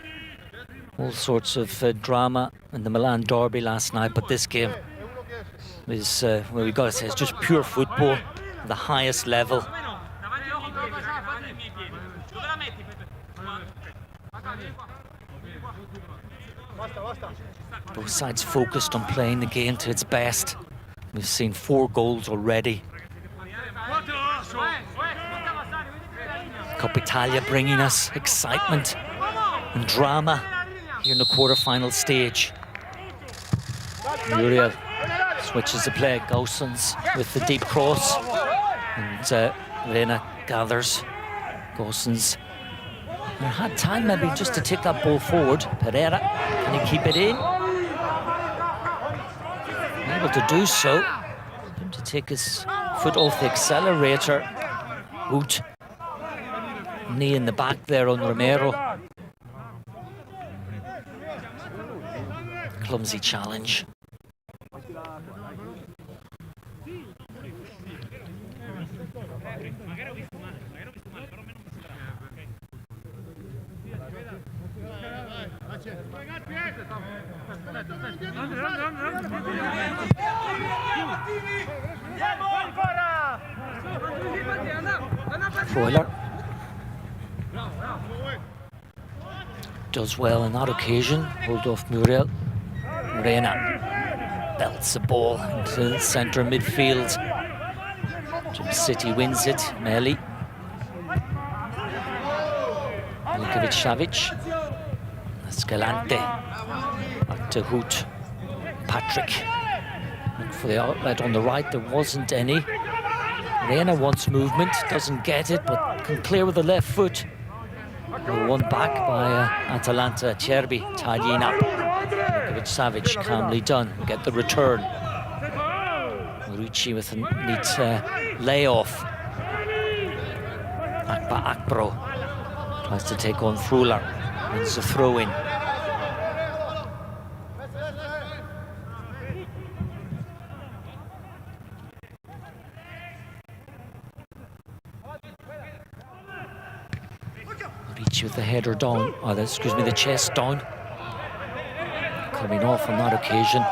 all sorts of drama in the Milan derby last night, but this game is, well, we've got to say, it's just pure football, the highest level. Both sides focused on playing the game to its best. We've seen 4 goals already. Coppa Italia bringing us excitement and drama here in the quarter-final stage. Muriel switches the play. Gosens with the deep cross. And Reina gathers. Gosens had time maybe just to take that ball forward. Pereira, can he keep it in? Able to do so. Him to take his foot off the accelerator. Hoot. Knee in the back there on Romero. Clumsy challenge. Freuler does well on that occasion. Hold off Muriel. Reina belts the ball into the centre midfield. Jim City wins it. Meli. Milinkovic-Savic. Escalante. Back to Hoot. Patrick. Look for the outlet on the right. There wasn't any. Reina wants movement. Doesn't get it, but can clear with the left foot. One back by Atalanta. Cerbi tidying up. Milinkovic-Savic calmly done. We get the return. Ricci with a neat layoff. Akbro tries to take on Freuler. Wins the throw-in. Ricci with the header down, excuse me, the chest down. Coming off on that occasion,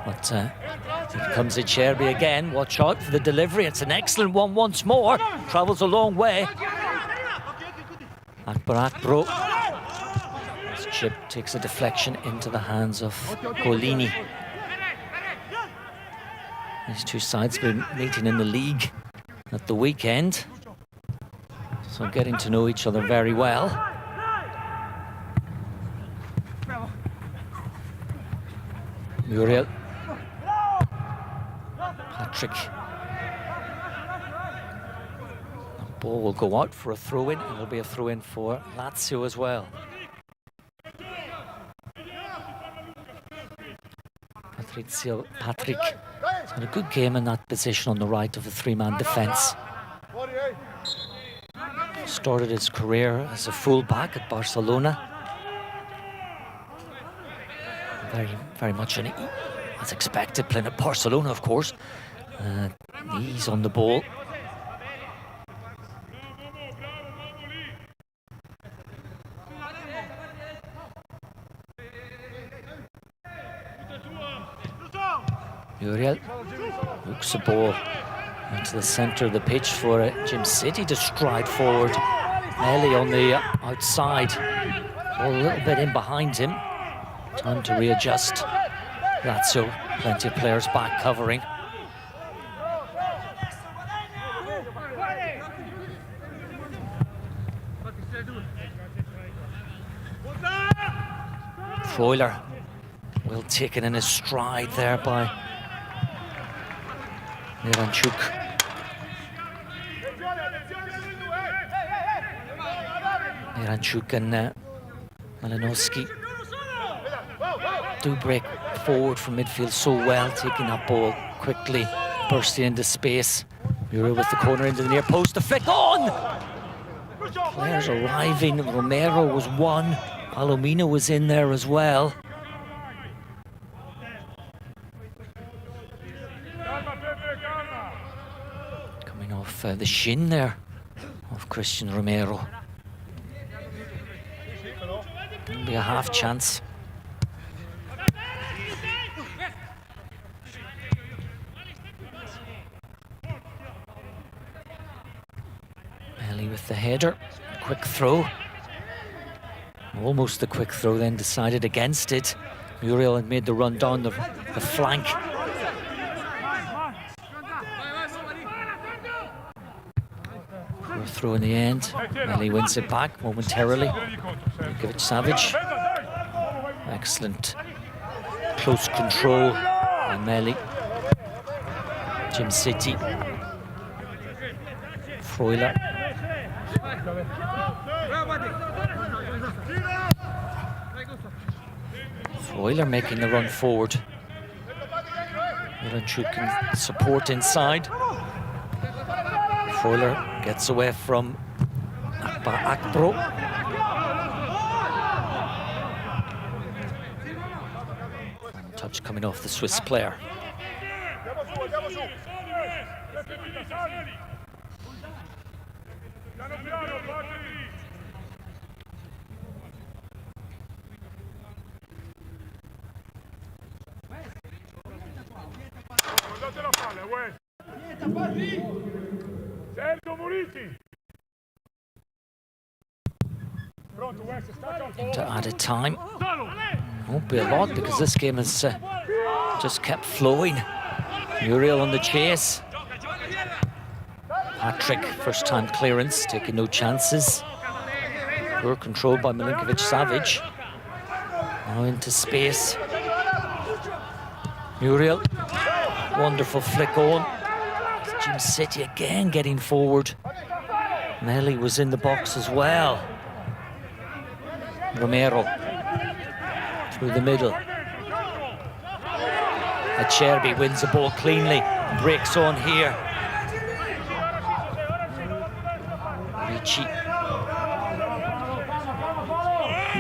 but here comes Cerbi again. Watch out for the delivery. It's an excellent one once more. Travels a long way. Akbro. This chip takes a deflection into the hands of Golini. These two sides have been meeting in the league at the weekend, so getting to know each other very well. Muriel. Patrick. The ball will go out for a throw-in, and there'll be a throw-in for Lazio as well. Patrick has had a good game in that position on the right of a three-man defence. Started his career as a full-back at Barcelona. Very much as expected, playing at Barcelona, of course. He's on the ball. Muriel hooks the ball into the centre of the pitch for Jim City to stride forward. Meli on the outside, ball a little bit in behind him. Time to readjust. Lazio, plenty of players back covering. Freuler, well taken in his stride there by Miranchuk. Miranchuk and Malinowski do break forward from midfield so well, taking that ball quickly, bursting into space. Muriel with the corner into the near post, the flick on! Players arriving. Romero was one, Palomino was in there as well. Coming off the shin there of Christian Romero. It'll be a half chance. Ellie with the header, quick throw. Almost the quick throw, then decided against it. Muriel had made the run down the flank. Poor throw in the end. Ellie wins it back momentarily. Milinkovic-Savic. Excellent close control by Meli. Jim City. Freuler. Freuler making the run forward. Miranchuk can support inside. Freuler gets away from Akbro. Touch coming off the Swiss player. Into added time. Won't be a lot because this game has just kept flowing. Muriel on the chase. Patrick, first time clearance, taking no chances. Poor control by Milinkovic-Savic. Now into space. Muriel, wonderful flick on. Jim City again getting forward. Melli was in the box as well. Romero through the middle. Acerbi wins the ball cleanly, breaks on here. Ricci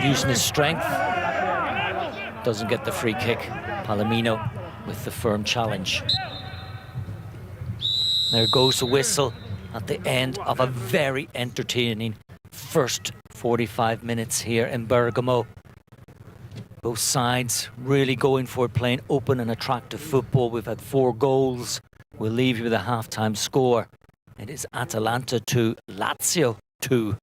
using his strength, doesn't get the free kick. Palomino with the firm challenge. There goes the whistle at the end of a very entertaining first 45 minutes here in Bergamo. Both sides really going for it, playing open and attractive football. We've had 4 goals. We'll leave you with a half-time score. It is Atalanta 2, Lazio 2.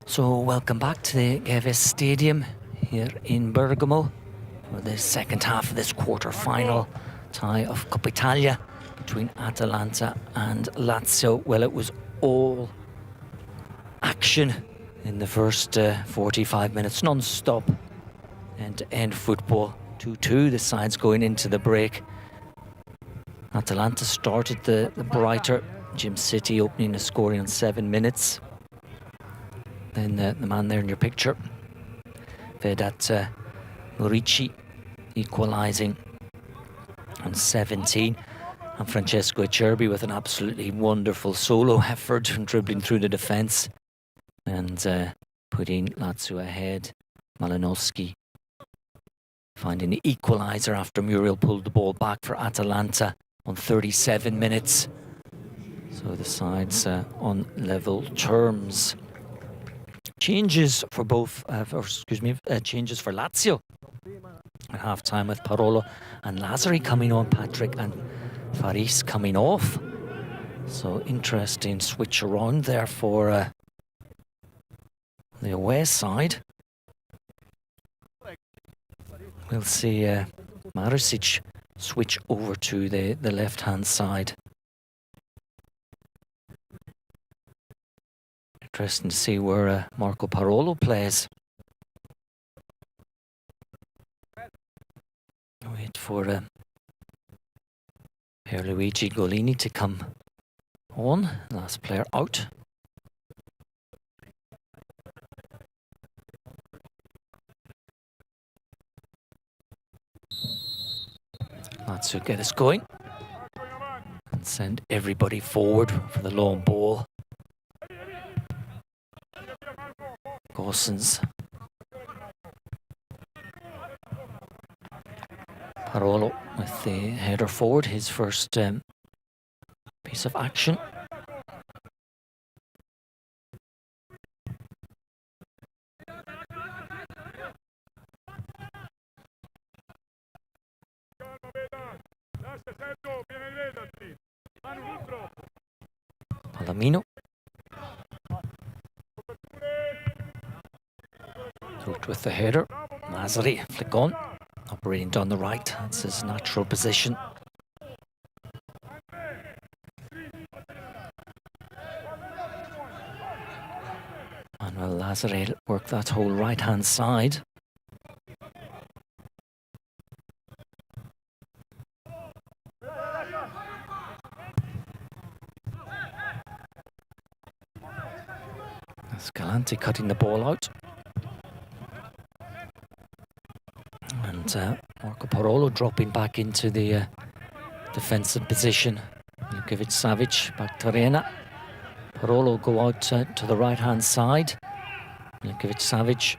So welcome back to the Geves Stadium here in Bergamo for the second half of this quarter-final tie of Coppa Italia between Atalanta and Lazio. Well, it was all action in the first 45 minutes, non-stop, end-to-end football. 2-2, the sides going into the break. Atalanta started the brighter. Jim City opening the scoring on 7 minutes. Then the man there in your picture, Vedat Murici, equalising on 17. And Francesco Acerbi with an absolutely wonderful solo effort and dribbling through the defence and putting Lazio ahead. Malinowski finding the equaliser after Muriel pulled the ball back for Atalanta on 37 minutes. So the sides on level terms. Changes for both, changes for Lazio at half-time with Parolo and Lazzari coming on, Patrick and Faris coming off. So interesting switch around there for the away side. We'll see Marisic switch over to the left-hand side. Interesting to see where Marco Parolo plays. Wait for Pierluigi Golini to come on. Last player out. Lazio get us going and send everybody forward for the long ball. Gossens. Parolo with the header forward, his first piece of action. Palomino. Through with the header. Lazzari, flick on. Operating down the right, that's his natural position. Manuel Lazzari work that whole right-hand side. Escalante cutting the ball out. And Marco Parolo dropping back into the defensive position. Lukovic Savic back to Arena. Parolo go out to the right-hand side. Lukovic Savic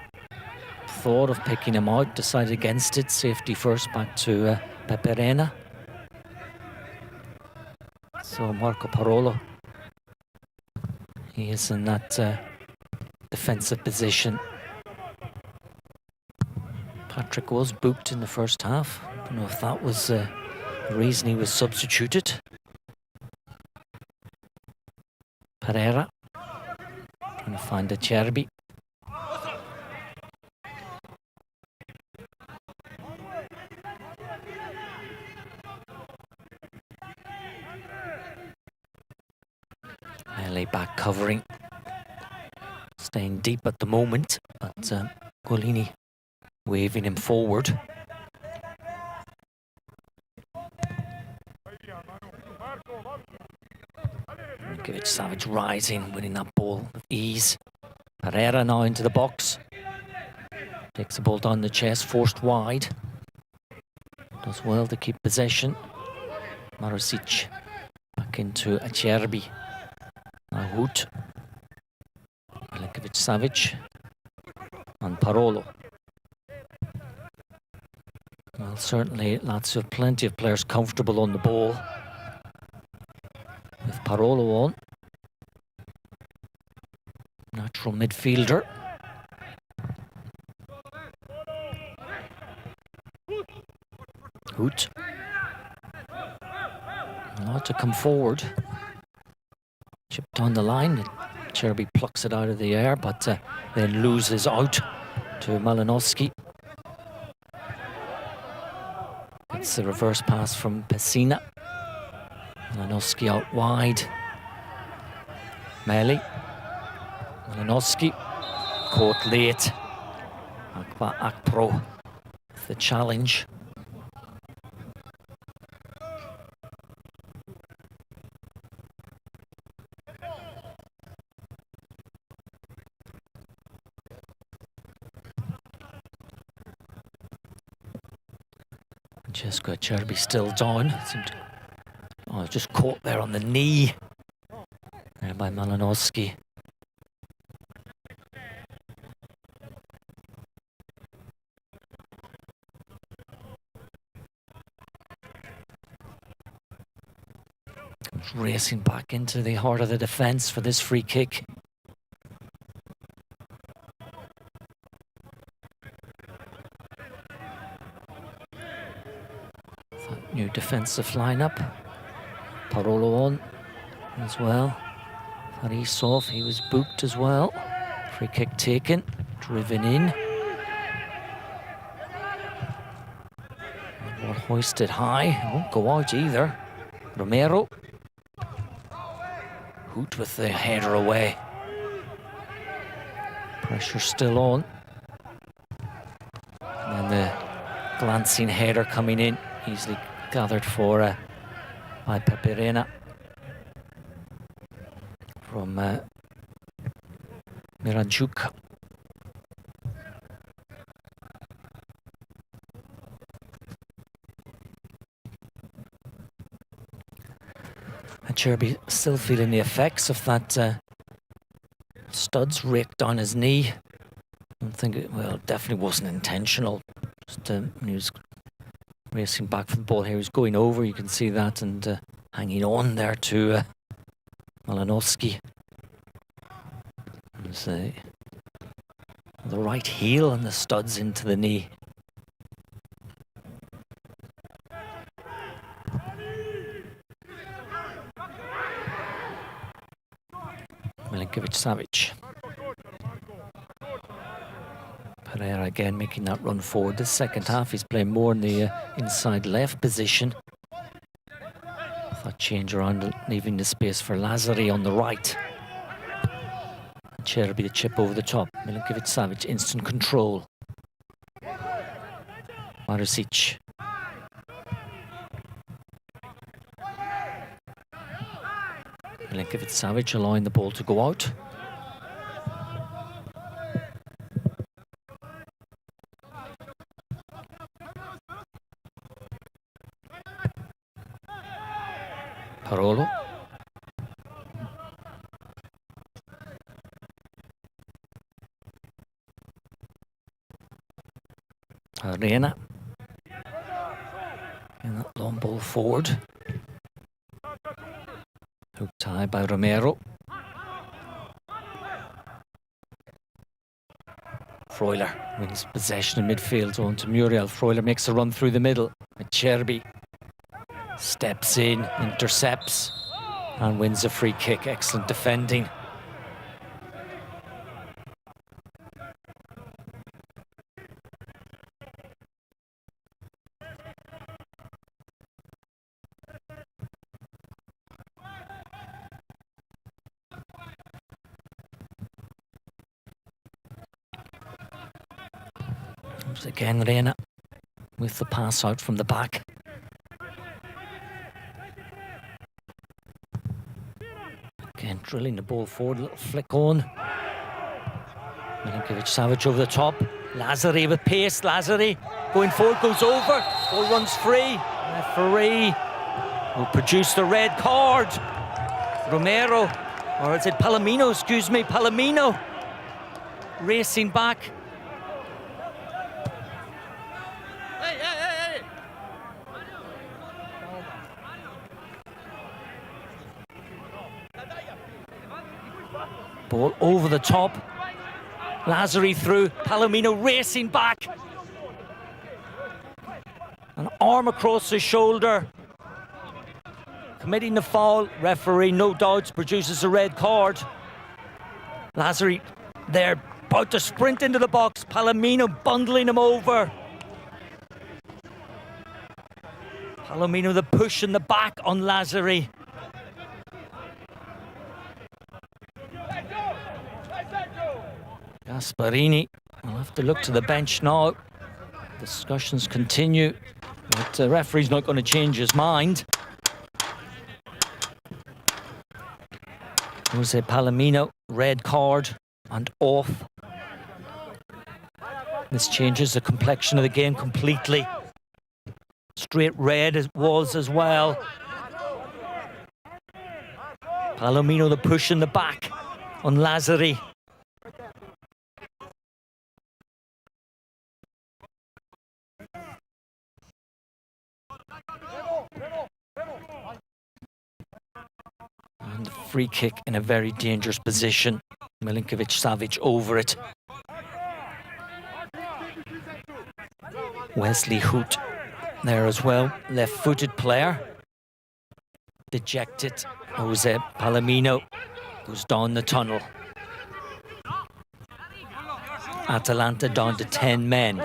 thought of picking him out, decided against it. Safety first, back to Pepe Reina. So Marco Parolo, he is in that defensive position. Patrick was booked in the first half. I don't know if that was the reason he was substituted. Pereira trying to find Acerbi. Alle back covering. Staying deep at the moment, but Golini waving him forward. Lukovic Savic rising, winning that ball with ease. Pereira now into the box. Takes the ball down the chest, forced wide. Does well to keep possession. Marosic back into Acerbi. Now Hoot. Lukovic Savic. And Parolo. Well, certainly Lazio have plenty of players comfortable on the ball. With Parolo on. Natural midfielder. Hoot. Allowed to come forward. Chipped on the line. Cherby plucks it out of the air, but then loses out to Malinowski. It's the reverse pass from Pessina. Malinowski out wide. Meli. Malinowski caught late. Akba Akpro with the challenge. Francesco Cherby still down. Oh, just caught there on the knee. There by Malinowski. Comes racing back into the heart of the defence for this free kick. New defensive lineup. Parolo on as well. Farisov, he was booked as well. Free kick taken, driven in. Ball hoisted high, won't go out either. Romero. Hoot with the header away. Pressure still on. And then the glancing header coming in, easily gathered for by Peperena from Miranchuk. And Cherby still feeling the effects of that studs raked on his knee. I don't think it, well, it definitely wasn't intentional. Just he was racing back for the ball here. He was going over, you can see that, and hanging on there to Malinowski. The right heel and the studs into the knee. Milinkovic-Savic. Pereira again making that run forward. The second half he's playing more in the inside left position. That change around, leaving the space for Lazzari on the right. Cherby the chip over the top. Milinkovic-Savic, instant control. Marusic. Milinkovic-Savic allowing the ball to go out. Parolo. Arena. And that long ball forward. Hooked high by Romero. Freuler wins possession in midfield on to Muriel. Freuler makes a run through the middle. Cherby steps in, intercepts, and wins a free kick. Excellent defending. Comes again Reina with the pass out from the back. Again, drilling the ball forward, a little flick on. Milinkovic-Savic over the top. Lazzari with pace. Lazzari going forward, goes over. Ball runs free. Referee will produce the red card. Romero, or is it Palomino? Excuse me, Palomino racing back. Ball over the top. Lazzari through. Palomino racing back. An arm across his shoulder. Committing the foul. Referee, no doubts, produces a red card. Lazzari, they're about to sprint into the box. Palomino bundling him over. Palomino, the push in the back on Lazzari. Gasparini will have to look to the bench now. Discussions continue, but the referee's not going to change his mind. Jose Palomino, red card and off. This changes the complexion of the game completely. Straight red it was as well. Palomino, the push in the back on Lazzari. And a free kick in a very dangerous position. Milinkovic-Savic over it. Wesley Hoot there as well, left-footed player. Dejected. Jose Palomino goes down the tunnel. Atalanta down to 10 men.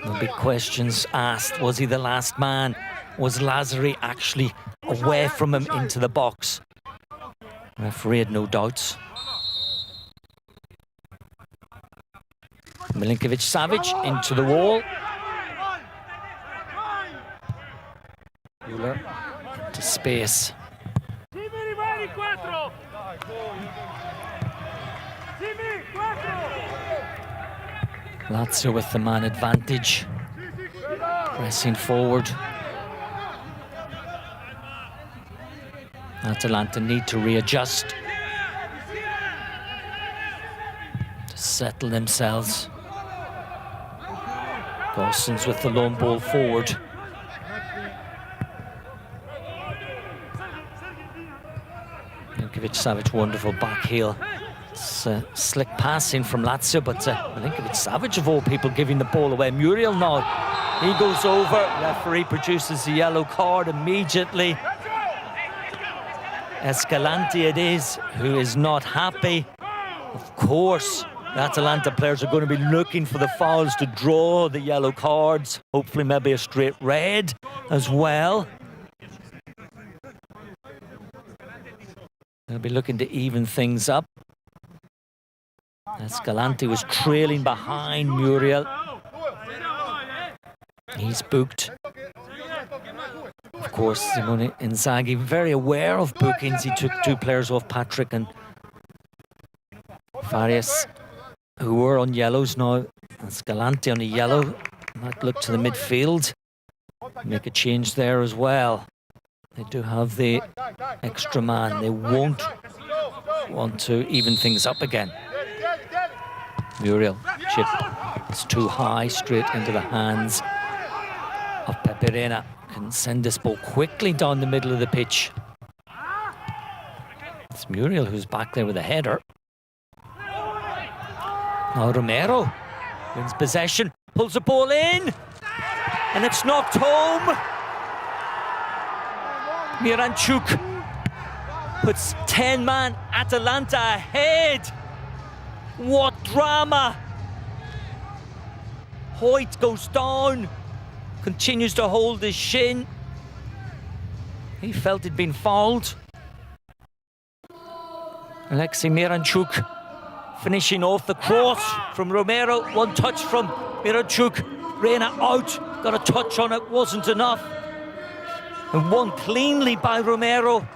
There'll be questions asked. Was he the last man? Was Lazzari actually away from him into the box? Referee had no doubts. Milinkovic-Savic into the wall. Muller into space. Lazio with the man advantage. Pressing forward. Atalanta need to readjust to settle themselves. Gosens with the long ball forward. Milinkovic-Savic, wonderful back heel. It's slick passing from Lazio, but Milinkovic-Savic of all people giving the ball away. Muriel now, he goes over. Referee produces the yellow card immediately. Escalante it is, who is not happy. Of course, the Atalanta players are going to be looking for the fouls to draw the yellow cards. Hopefully maybe a straight red as well. They'll be looking to even things up. Escalante was trailing behind Muriel. He's booked. Of course, Simone Inzaghi, very aware of bookings. He took two players off, Patrick and Farias, who were on yellows now. Escalante on a yellow. Might look to the midfield. Make a change there as well. They do have the extra man. They won't want to even things up again. Muriel, chip. It's too high, straight into the hands of Peperena. Can send this ball quickly down the middle of the pitch. It's Muriel who's back there with a header. Now Romero wins possession, pulls the ball in, and it's knocked home. Miranchuk puts 10-man Atalanta ahead. What drama! Hoyt goes down, continues to hold his shin. He felt he'd been fouled. Alexei Miranchuk finishing off the cross from Romero. One touch from Miranchuk. Reina out, got a touch on it, wasn't enough. And one cleanly by Romero.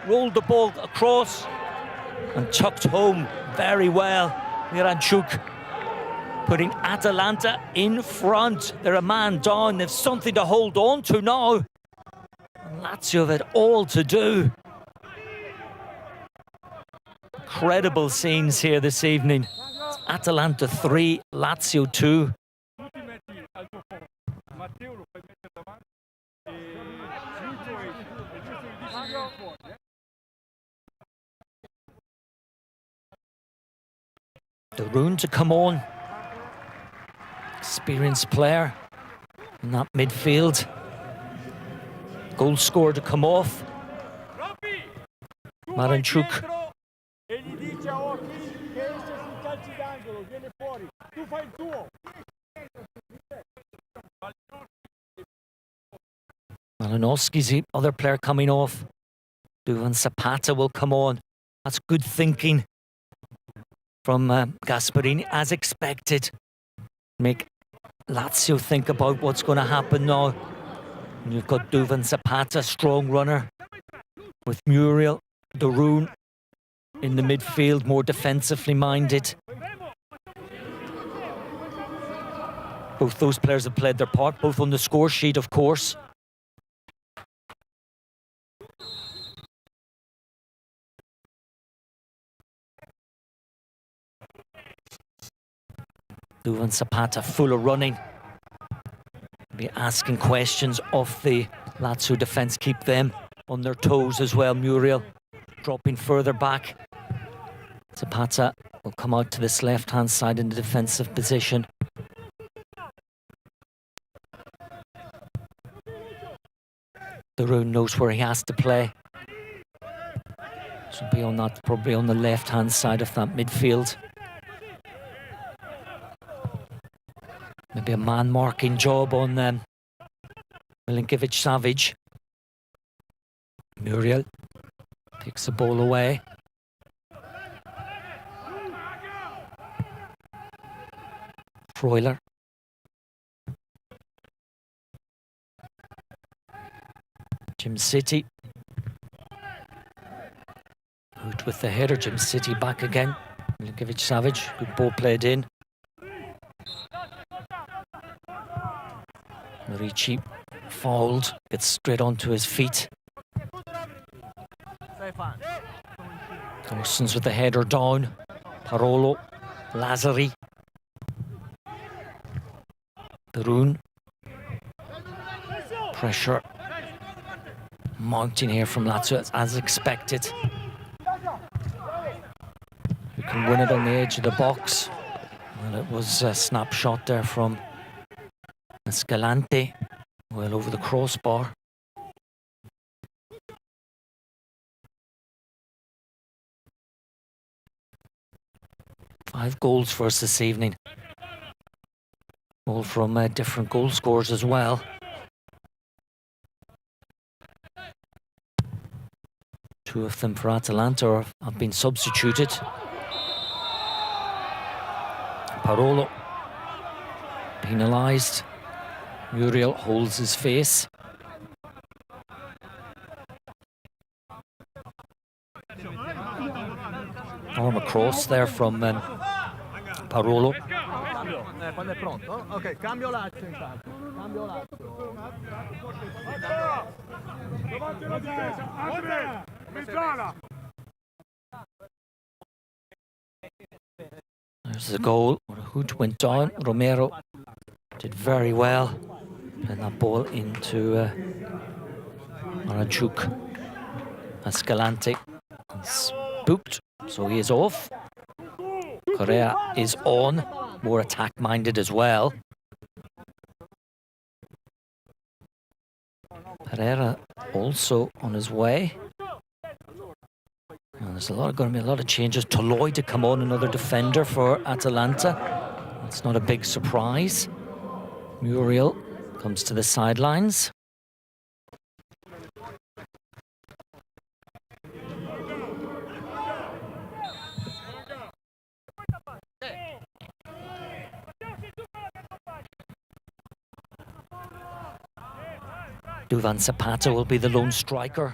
Rolled the ball across and tucked home very well. Miranchuk putting Atalanta in front. They're a man down. They've something to hold on to now. And Lazio have had all to do. Incredible scenes here this evening. It's Atalanta 3, Lazio 2. The rune to come on. Experienced player in that midfield. Goal scorer to come off. Maranchuk. E gli dice a occhi che esce sui calci d'angolo, viene fuori, tu fai il tuo. Malinowski's the other player coming off. Duvan Zapata will come on. That's good thinking from Gasparini, as expected. Make Lazio think about what's going to happen now. And you've got Duvan Zapata, strong runner, with Muriel, Darun in the midfield, more defensively minded. Both those players have played their part, both on the score sheet, of course. Duvan Zapata full of running. Be asking questions of the Lazio defence, keep them on their toes as well. Muriel dropping further back. Zapata will come out to this left-hand side in the defensive position. Darun knows where he has to play. Should be on that, probably on the left-hand side of that midfield. Maybe a man-marking job on Milinkovic-Savic. Muriel takes the ball away. Freuler. Jim City. Out with the header. Jim City back again. Milinkovic-Savic. Good ball played in. Marici fouled. Gets straight onto his feet. Orsons with the header down. Parolo. Lazzari. Darun. Pressure mounting here from Lazio as expected. Who can win it on the edge of the box? Well, it was a snapshot there from Escalante, well over the crossbar. Five goals for us this evening. All from different goal scorers as well. Two of them for Atalanta have been substituted. Parolo penalised. Muriel holds his face. Arm across there from Parolo. Quando è pronto? Ok, cambio Lazio intanto. Cambio Lazio. Davanti alla difesa, Andre, mezzala. There's the goal. Hood went down. Romero did very well. Playing that ball into Maranchuk. Escalante spooked, so he is off. Correa is on, more attack-minded as well. Pereira also on his way. And there's going to be a lot of changes. Toloi to come on, another defender for Atalanta. That's not a big surprise. Muriel comes to the sidelines. Duvan Zapata will be the lone striker.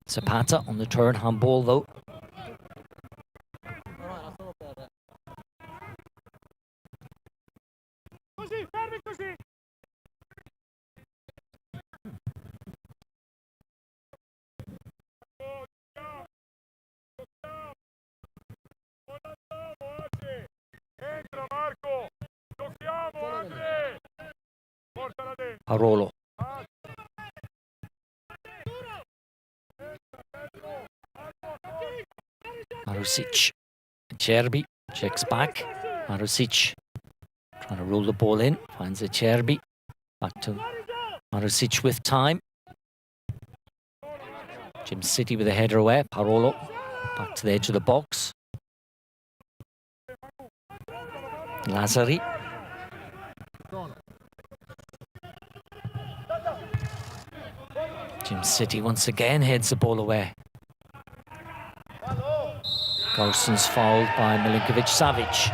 Zapata on the turn, handball though. Parolo. Marusic. Cherby checks back. Marusic trying to roll the ball in, finds Acerbi. Back to Marusic with time. Jim City with a header away. Parolo back to the edge of the box. Lazzari. Jim City once again heads the ball away. Garson's fouled by Milinkovic-Savic.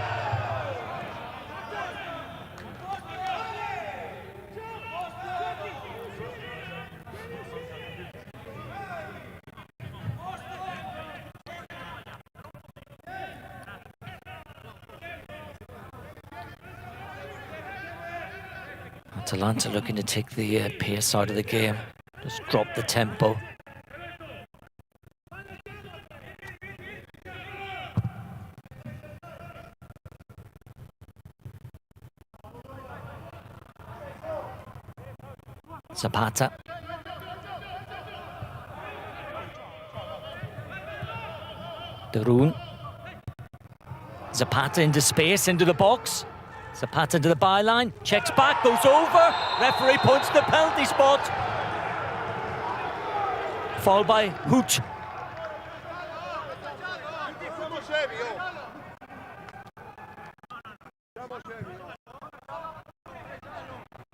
Atalanta looking to take the pace out of the game, just drop the tempo. Zapata. Darun. Zapata into space, into the box. Zapata to the byline, checks back, goes over. Referee points to the penalty spot. Foul by Hoot.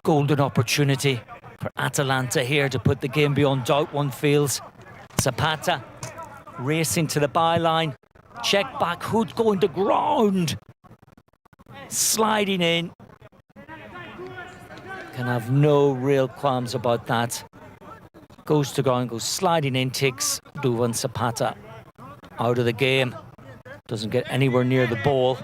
Golden opportunity for Atalanta here to put the game beyond doubt, one feels. Zapata racing to the byline. Check back, Hoot going to ground. Sliding in. Can have no real qualms about that. Goes to ground, goes sliding in, takes Duvan Zapata out of the game. Doesn't get anywhere near the ball.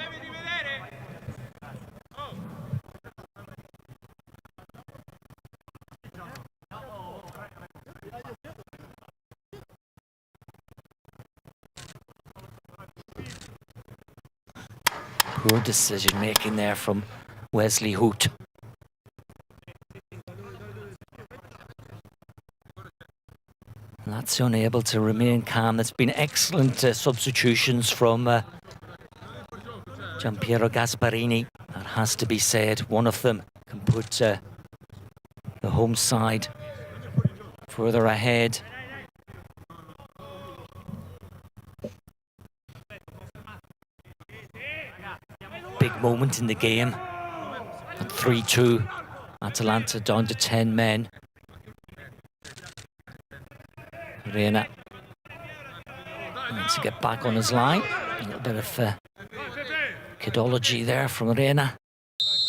Poor decision making there from Wesley Hoot. Lazio unable to remain calm. There's been excellent substitutions from Gianpiero Gasparini. That has to be said. One of them can put the home side further ahead. Big moment in the game. At 3-2, Atalanta down to 10 men. Reina needs to get back on his line. A little bit of kidology there from Reina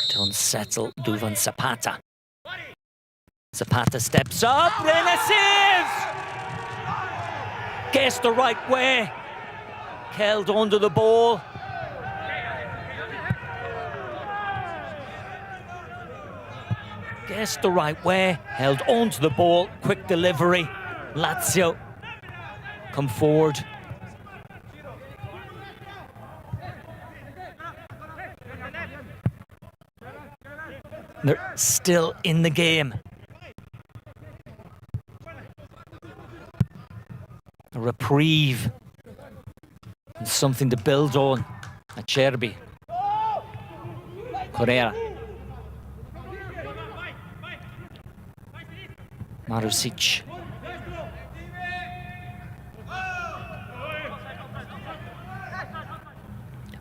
to unsettle Duvan Zapata. Zapata steps up, Reina saves! Guessed the right way. Held onto the ball. Guessed the right way, held onto the ball, quick delivery. Lazio come forward. They're still in the game. A reprieve and something to build on. Acerbi. Correa. Marusic.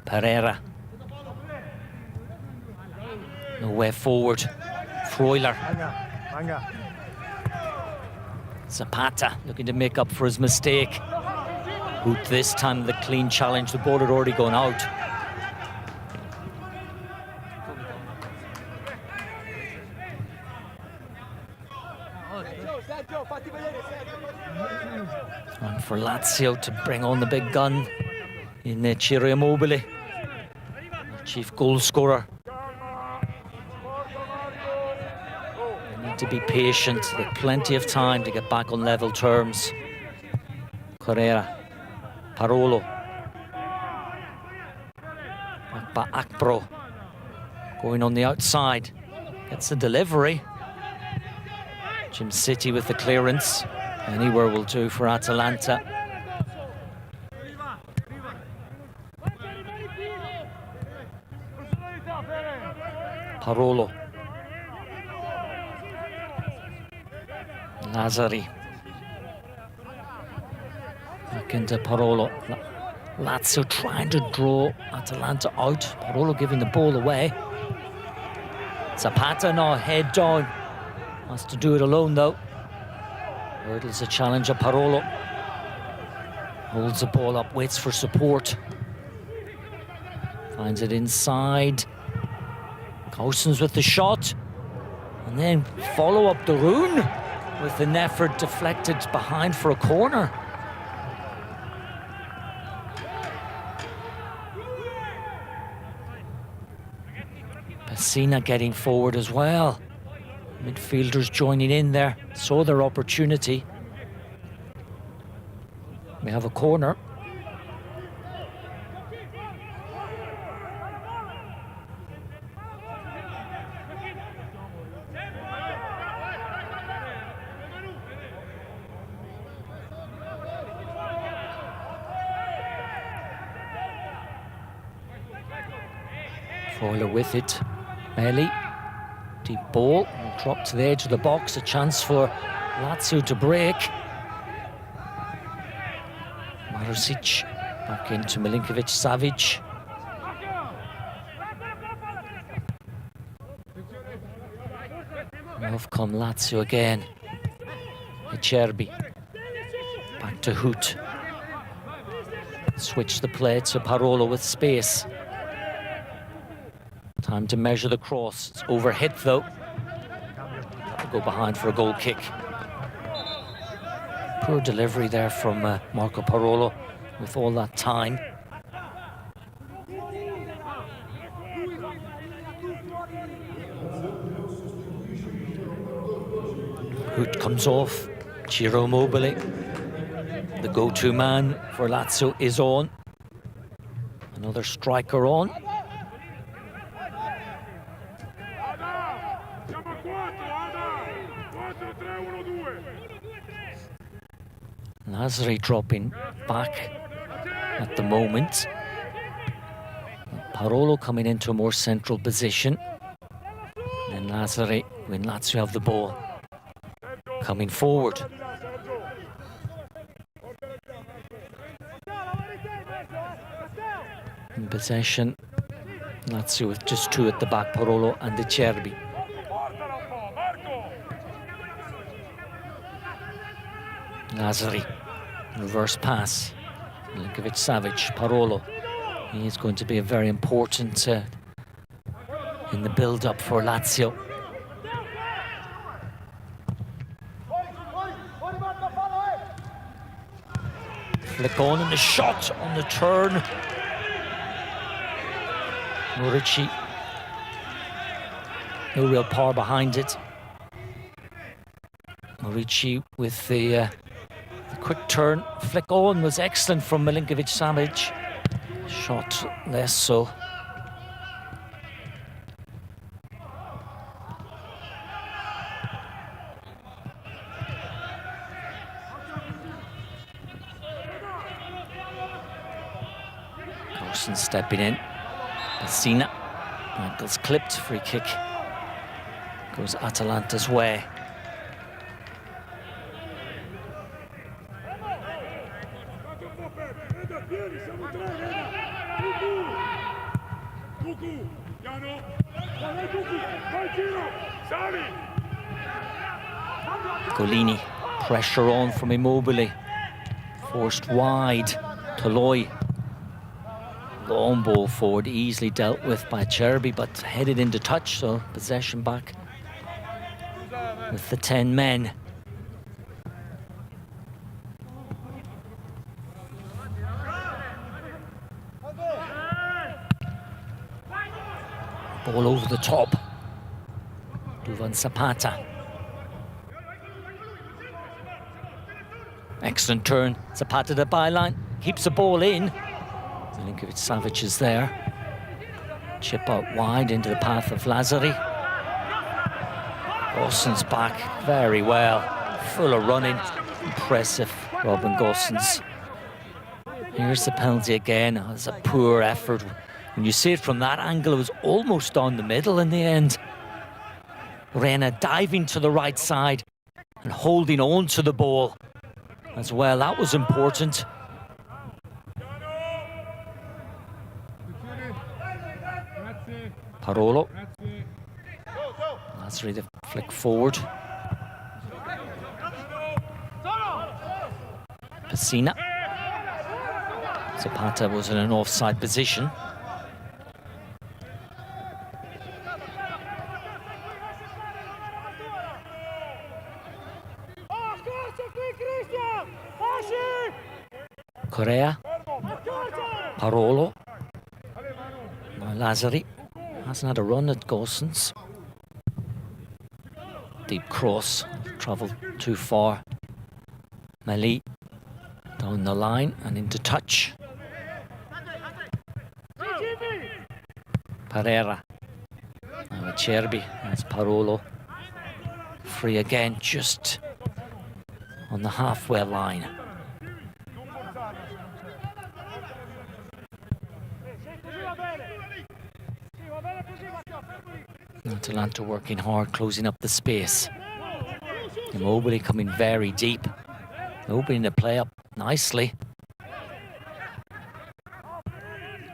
Pereira. No way forward. Freuler. Zapata looking to make up for his mistake. Hoot this time the clean challenge. The ball had already gone out. And for Lazio to bring on the big gun in Ciro Immobile, chief goal scorer. They need to be patient. They have plenty of time to get back on level terms. Correa, Parolo, Akpro going on the outside, gets the delivery. Jim City with the clearance. Anywhere will do for Atalanta. Parolo. Lazzari. Back into Parolo. Lazio trying to draw Atalanta out. Parolo giving the ball away. Zapata now head down. Has to do it alone though. Hurdles a challenge of Parolo. Holds the ball up, waits for support. Finds it inside. Gosens with the shot. And then follow up the rune with an effort deflected behind for a corner. Pessina getting forward as well. Midfielders joining in there, saw their opportunity. We have a corner. Fowler with it. Melli. Deep ball. Drop to the edge of the box. A chance for Lazio to break. Marusic back into Milinkovic-Savic. Off come Lazio again. Acerbi. Back to Hoot. Switch the play to Parolo with space. Time to measure the cross. It's overhit though. That'll go behind for a goal kick. Poor delivery there from Marco Parolo with all that time. Hoot comes off. Ciro Immobile, the go-to man for Lazio, is on. Another striker on. Lazzari dropping back at the moment. Parolo coming into a more central position. And then Lazzari, when Lazio have the ball, coming forward. In possession, Lazio with just two at the back, Parolo and Acerbi. Lazzari, reverse pass. Milinkovic-Savic, Parolo. He is going to be a very important in the build-up for Lazio. Flick on and the shot on the turn. Murici. No real power behind it. Murici with the quick turn. Flick on was excellent from Milinkovic-Savic. Shot less so. Gosens stepping in. Pessina. Ankles clipped. Free kick goes Atalanta's way. Golini, pressure on from Immobile. Forced wide. Toloi. Long ball forward, easily dealt with by Acerbi, but headed into touch, so possession back with the 10 men. Ball over the top. Duvan Zapata. Excellent turn. Zapata to the byline. Keeps the ball in. Milinkovic-Savic is there. Chip out wide into the path of Lazzari. Gosens back very well. Full of running. Impressive, Robin Gosens. Here's the penalty again. It's a poor effort When you see it from that angle, it was almost down the middle in the end. Reina diving to the right side and holding on to the ball as well. That was important. Parolo. Lazio the flick forward. Pessina. Zapata was in an offside position. Correa. Parolo. Now Lazzari hasn't had a run at Gosens. Deep cross, travelled too far. Mali down the line and into touch. Pereira. Now Acerbi, that's Parolo. Free again, just on the halfway line. Atalanta working hard, closing up the space. Immobile coming very deep. Opening the play up nicely.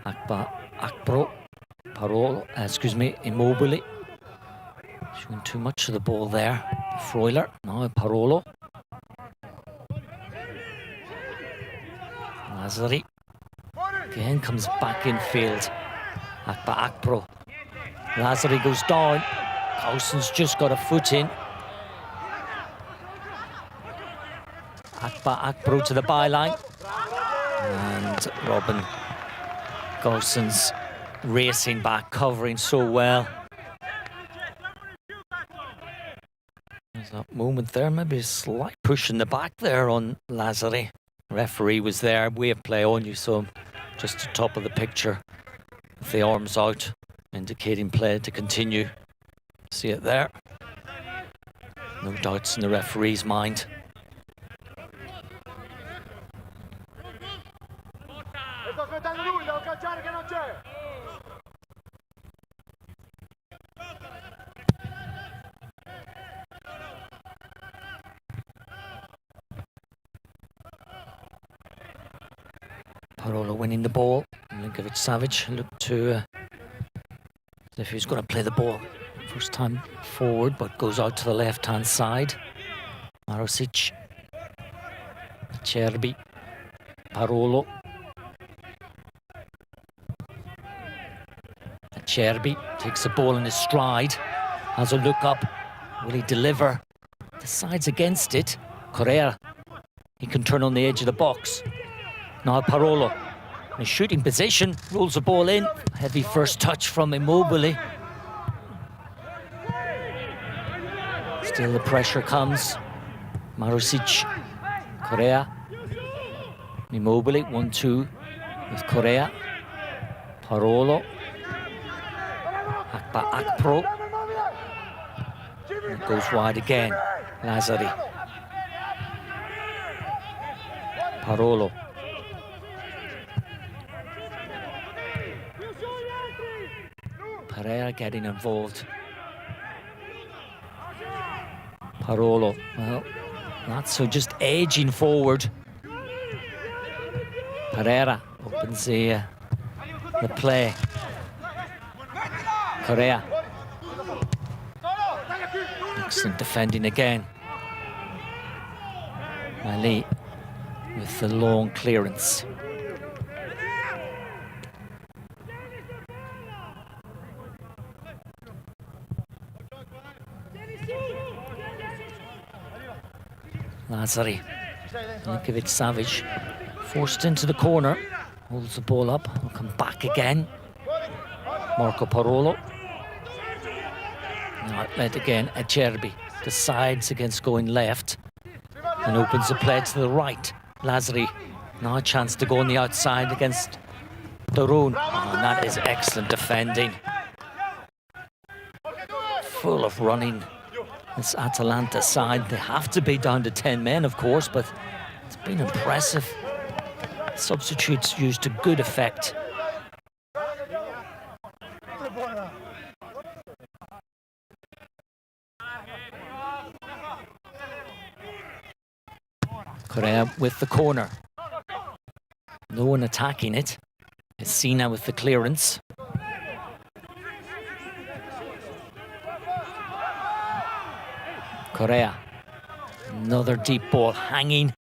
Akpro, Parolo, Immobile. Showing too much of the ball there. Freuler, now Parolo. Lazzari. Again comes back in field. Akpro. Lazzari goes down. Gosens just got a foot in. Akpro to the byline. And Robin Gosens racing back, covering so well. There's that moment there, maybe a slight push in the back there on Lazzari. Referee was there, way of play on. You saw him just at the top of the picture with the arms out, indicating play to continue. See it there. No doubts in the referee's mind. Parolo winning the ball. Milinkovic-Savic looked to as if he was going to play the ball first time forward, but goes out to the left-hand side. Marusic. Acerbi. Parolo. Acerbi takes the ball in his stride. Has a look up. Will he deliver? Decides against it. Correa. He can turn on the edge of the box. Now Parolo, in a shooting position, rolls the ball in. Heavy first touch from Immobile. Still the pressure comes. Marusic, Correa, Immobile, 1-2 with Correa. Parolo, Akpro. It goes wide again. Lazzari. Parolo. Pereira getting involved. Parolo, well, Lazio just edging forward. Pereira opens the play. Correa. Excellent defending again. Ali with the long clearance. Lazzari, Milinkovic-Savic forced into the corner, holds the ball up, will come back again. Marco Parolo. Outlet again, Acerbi decides against going left and opens the play to the right. Lazzari, now a chance to go on the outside against Dorone. Oh, and that is excellent defending. Full of running. This Atalanta side, they have to be down to 10 men, of course, but it's been impressive. Substitutes used to good effect. Correa with the corner. No one attacking it. Messina with the clearance. Correa. Another deep ball hanging.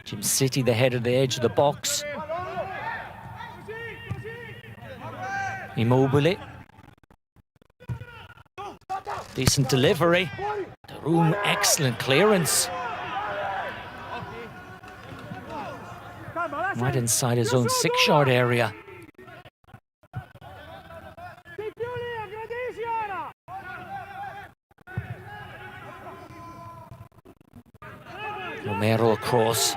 Jim City, the head of the edge of the box. Immobile. Decent delivery. The room, excellent clearance. Right inside his own 6-yard area. Romero across.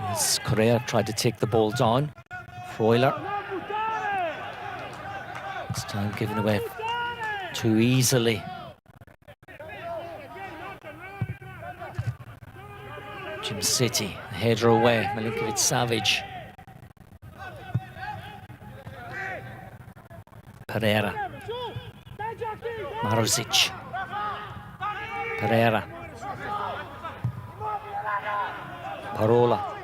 As Correa tried to take the ball down. Freuler. This time given away too easily. Jim City, header away. Milinkovic-Savic. Pereira. Marusic. Pereira. Parola.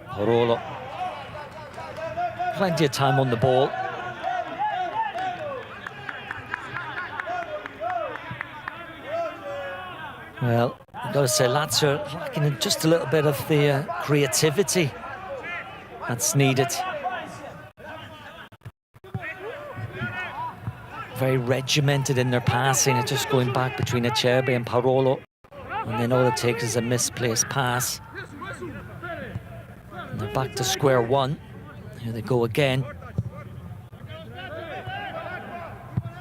Parolo. Plenty of time on the ball. Well, I've got to say, Lazio lacking just a little bit of the creativity that's needed. Very regimented in their passing. It's just going back between Acerbi and Parolo. And then all it takes is a misplaced pass. And they're back to square one. Here they go again.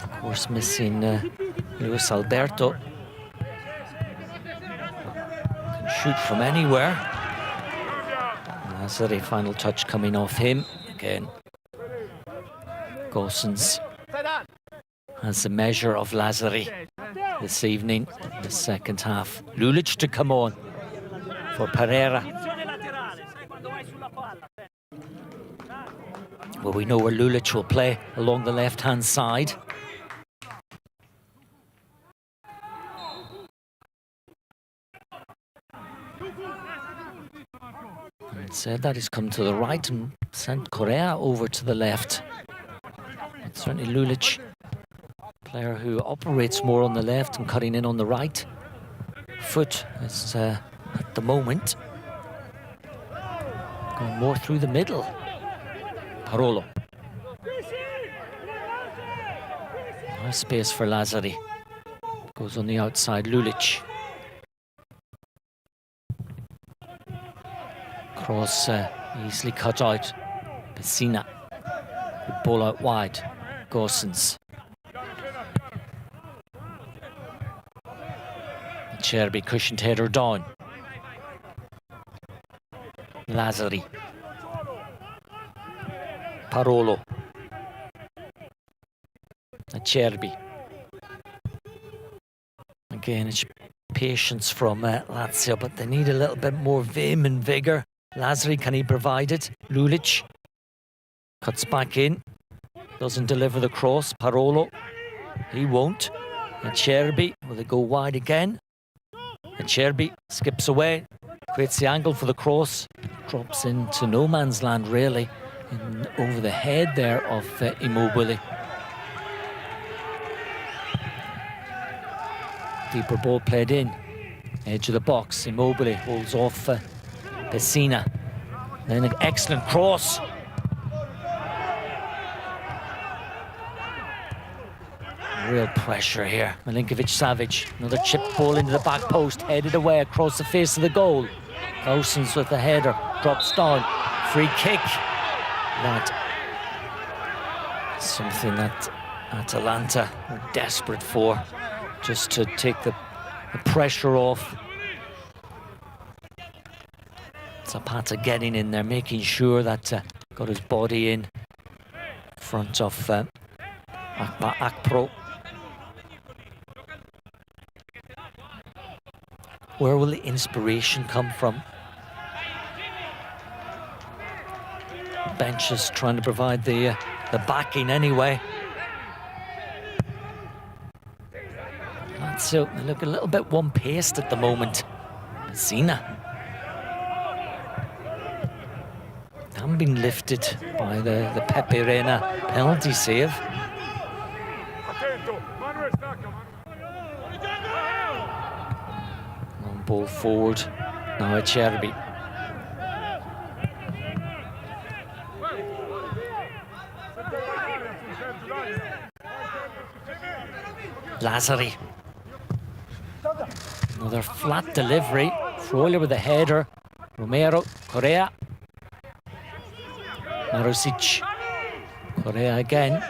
Of course, missing Luis Alberto. Can shoot from anywhere. Lazari, final touch coming off him. Again, Gosens has the measure of Lazari this evening, the second half. Lulic to come on for Pereira. Well, we know where Lulic will play, along the left-hand side. And said that he's come to the right and sent Correa over to the left. And certainly Lulic, player who operates more on the left and cutting in on the right foot, is at the moment going more through the middle. Parolo. Nice space for Lazari. Goes on the outside, Lulic. Cross easily cut out. Messina. Good ball out wide. Gosens. Acerbi cushioned header down. Lazari. Parolo. Acerbi. Again, it's patience from Lazio, but they need a little bit more vim and vigour. Lazari, can he provide it? Lulic cuts back in. Doesn't deliver the cross. Parolo. He won't. Acerbi. Will they go wide again? Acerbi skips away. Creates the angle for the cross. Drops into no man's land, really. Over the head there of Immobile. Deeper ball played in. Edge of the box. Immobile holds off Messina. Then an excellent cross. Real pressure here. Milinkovic-Savic. Another chipped ball into the back post. Headed away across the face of the goal. Gosens with the header. Drops down. Free kick. That something that Atalanta were desperate for, just to take the pressure off. Zapata getting in there, making sure that got his body in front of Akpro. Where will the inspiration come from? Bench is trying to provide the backing anyway. Lazio, they look a little bit one-paced at the moment. Messina. haven't been lifted by the Pepe Reina penalty save. Long ball forward, now Acerbi. Lazzari. Another flat delivery. Freuler with a header. Romero, Correa. Marusic. Correa again.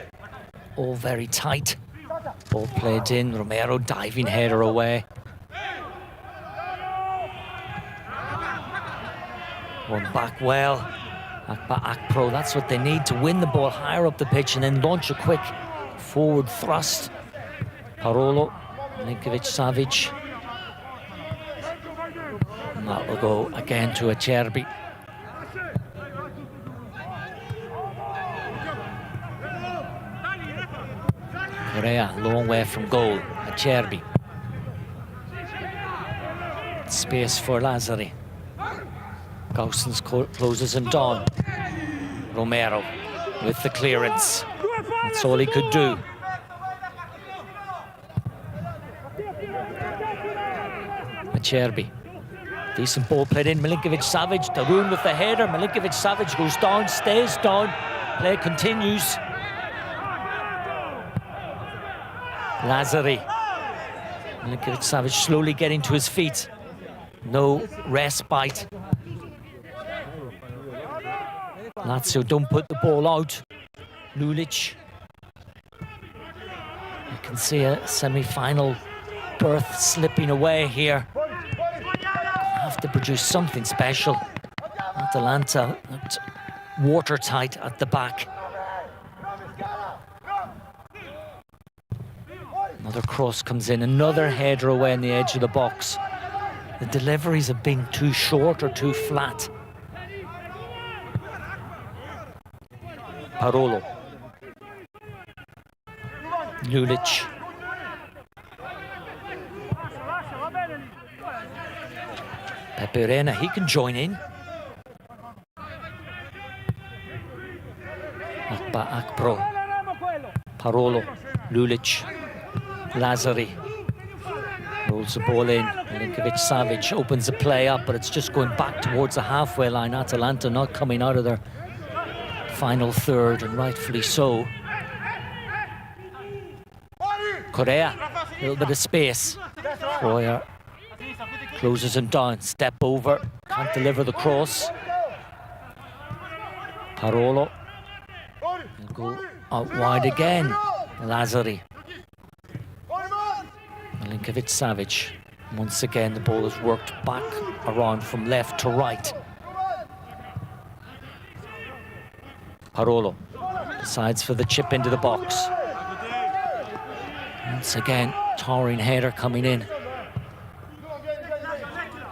All very tight. Ball played in. Romero diving header away. One back well. Akpro, that's what they need to win the ball higher up the pitch and then launch a quick forward thrust. Parolo, Milinkovic-Savic. And that will go again to Acerbi. Correa, long way from goal. Acerbi. Space for Lazzari. Gaussens closes him down. Romero with the clearance. That's all he could do. Acerbi. Decent ball played in. Milinkovic-Savic. Darun with the header. Milinkovic-Savic goes down, stays down. Play continues. Lazzari. Milinkovic-Savic slowly getting to his feet. No respite. Lazio don't put the ball out. Lulic. You can see a semi-final berth slipping away here. Have to produce something special. Atalanta looked watertight at the back. Another cross comes in, another header away on the edge of the box. The deliveries have been too short or too flat. Parolo. Lulic. Pepe Reina, he can join in. Akpro. Parolo. Lulic. Lazzari. Rolls the ball in. Milinkovic-Savic opens the play up, but it's just going back towards the halfway line. Atalanta not coming out of their final third, and rightfully so. Correa, a little bit of space. Freuler closes him down, step over, can't deliver the cross. Parolo will go out wide again. Lazzari. Milinkovic-Savic. Once again, the ball is worked back around from left to right. Parolo decides for the chip into the box. Once again, towering header coming in.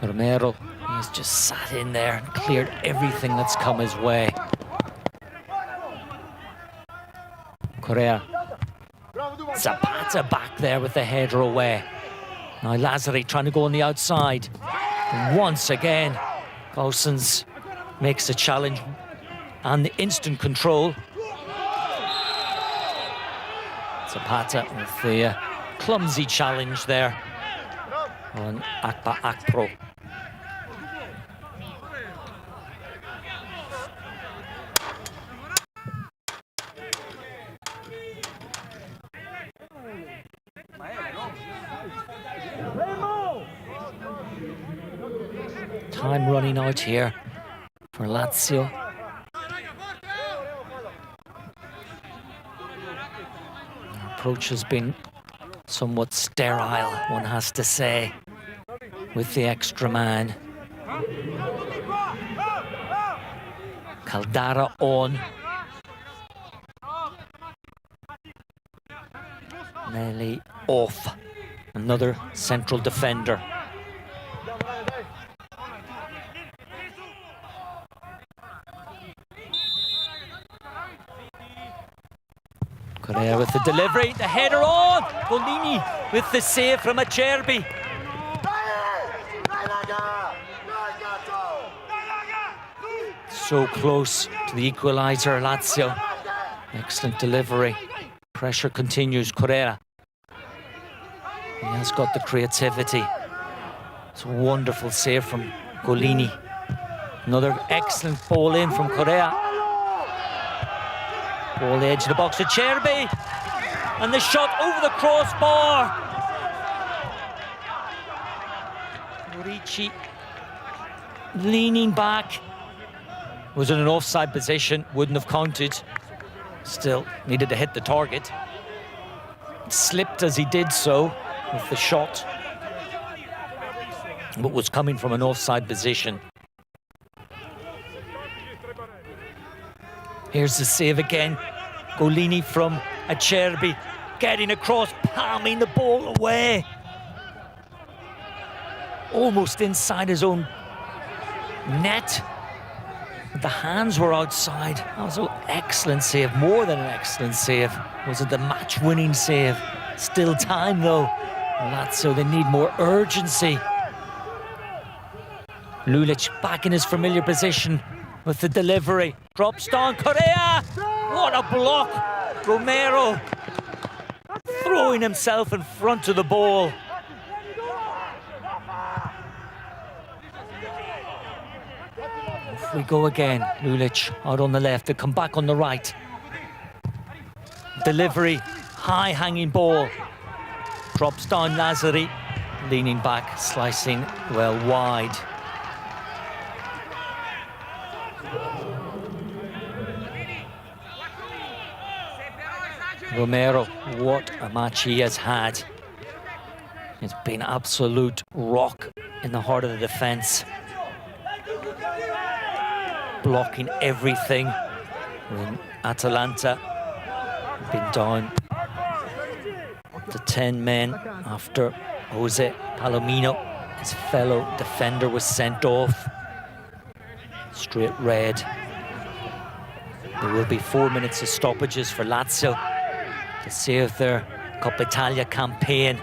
Romero, he's just sat in there and cleared everything that's come his way. Correa. Zapata back there with the header away. Now Lazzari trying to go on the outside. And once again, Gaussens makes a challenge and the instant control. Zapata with the clumsy challenge there on Akpro. Time running out here for Lazio. Their approach has been somewhat sterile, one has to say, with the extra man. Caldara on. Nelly off. Another central defender. Correa with the delivery, the header on! Golini with the save from Acerbi. So close to the equaliser, Lazio. Excellent delivery. Pressure continues, Correa. He has got the creativity. It's a wonderful save from Golini. Another excellent ball in from Correa. Ball edge of the box to Cherby. And the shot over the crossbar. Ricci leaning back. Was in an offside position, wouldn't have counted. Still needed to hit the target. Slipped as he did so with the shot, but was coming from an offside position. Here's the save again. Golini from Acerbi, getting across, palming the ball away. Almost inside his own net. The hands were outside. That was an excellent save, more than an excellent save. Was it the match-winning save? Still time though. Lazio, they need more urgency. Lulic back in his familiar position with the delivery. Drops down, Correa! What a block! Romero throwing himself in front of the ball. Off we go again. Lulic out on the left, they come back on the right. Delivery, high hanging ball. Drops down Lazzari, leaning back, slicing well wide. Romero, what a match he has had. It's been absolute rock in the heart of the defence. Blocking everything. When Atalanta have been down to 10 men after Jose Palomino, his fellow defender, was sent off. Straight red. There will be 4 minutes of stoppages for Lazio to save their Coppa Italia campaign.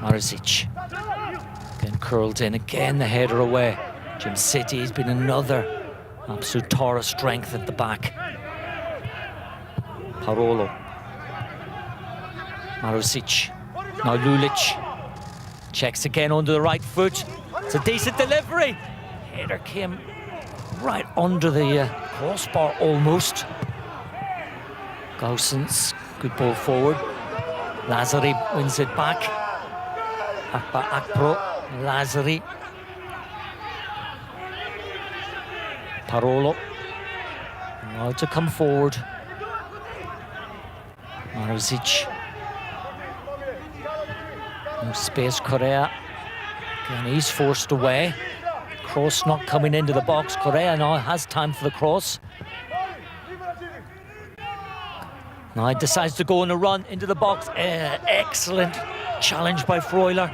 Marzic again curled in, again the header away. Jim City has been another absolute tower of strength at the back. Parolo. Marzic. Now Lulic. Checks again onto the right foot. It's a decent delivery. Header came right under the crossbar almost. Gaussens, good ball forward. Lazzari wins it back. Akpro, Lazzari. Parolo. Now to come forward. Marzic. No space, Correa. Again, he's forced away. Cross not coming into the box. Correa now has time for the cross. Now he decides to go on a run into the box. Excellent challenge by Freuler.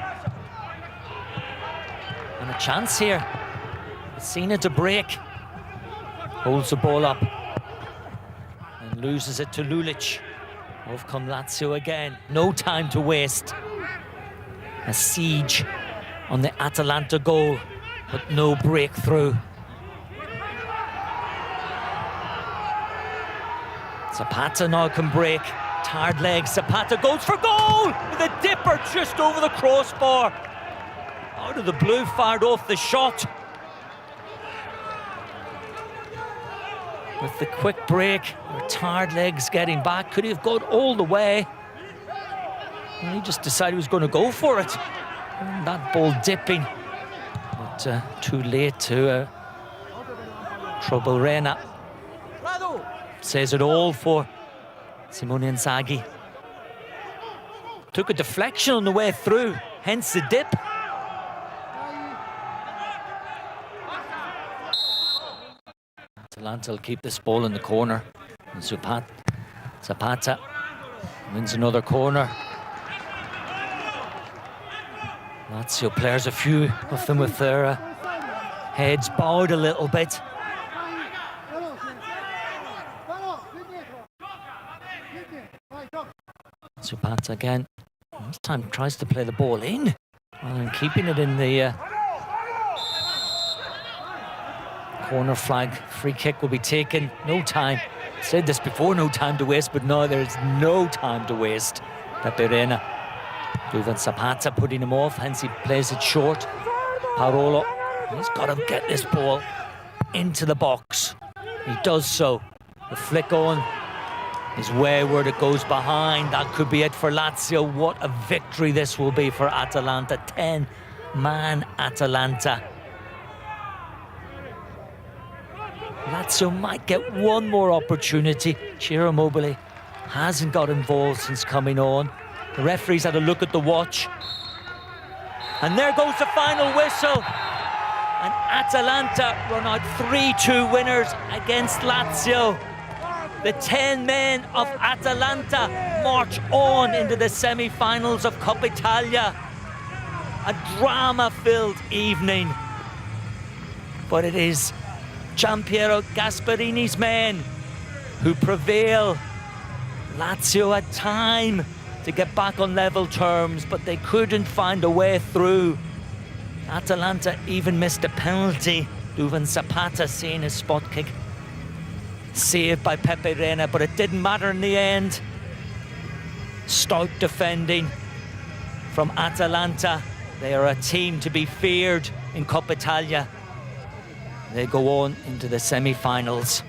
And a chance here. Seen to break. Holds the ball up. And loses it to Lulic. Off come Lazio again. No time to waste. A siege on the Atalanta goal, but no breakthrough. Zapata now can break. Tired legs. Zapata goes for goal with a dipper just over the crossbar. Out of the blue, fired off the shot. With the quick break, tired legs getting back. Could he have gone all the way? Well, he just decided he was going to go for it. And that ball dipping. But too late to trouble Reina. Says it all for Simone Inzaghi. Took a deflection on the way through, hence the dip. Atalanta will keep this ball in the corner. And Zapata wins another corner. Lazio players, a few of them with their heads bowed a little bit. Zapata again. This time tries to play the ball in rather than keeping it in the corner flag. Free kick will be taken. No time. Said this before, no time to waste, but no, there's no time to waste. Pepe Reina. Duvan Zapata putting him off, hence he plays it short. Parolo, he's got to get this ball into the box. He does so. The flick on is wayward, it goes behind. That could be it for Lazio. What a victory this will be for Atalanta. 10-man Atalanta. Lazio might get one more opportunity. Ciro Immobile hasn't got involved since coming on. The referee's had a look at the watch. And there goes the final whistle. And Atalanta run out 3-2 winners against Lazio. The 10 men of Atalanta march on into the semi-finals of Coppa Italia. A drama-filled evening. But it is Giampiero Gasparini's men who prevail. Lazio had time to get back on level terms, but they couldn't find a way through. Atalanta even missed a penalty. Duvan Zapata seeing his spot kick saved by Pepe Reina, but it didn't matter in the end. Stout defending from Atalanta. They are a team to be feared in Coppa Italia. They go on into the semi-finals.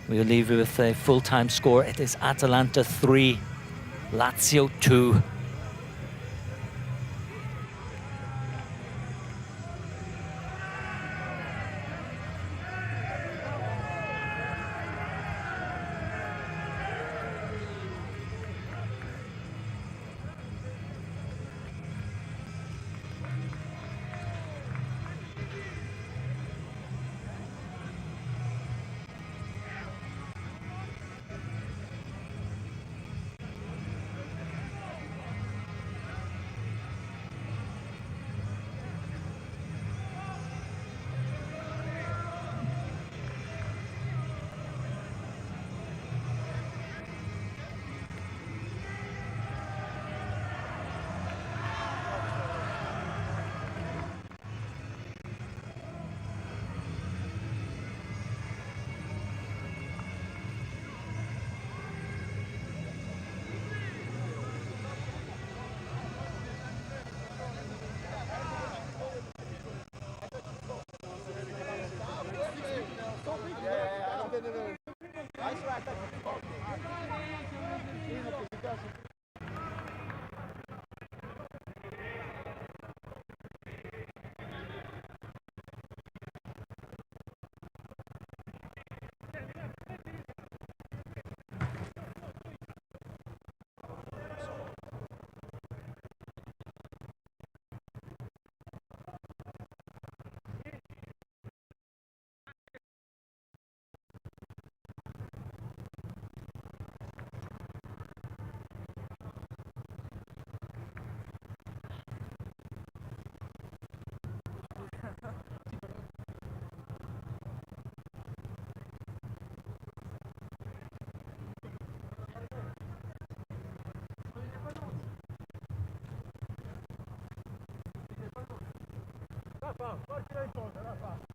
We'll leave you with a full-time score. It is Atalanta 3, Lazio 2. Rafa, poi tira in fondo, Rafa.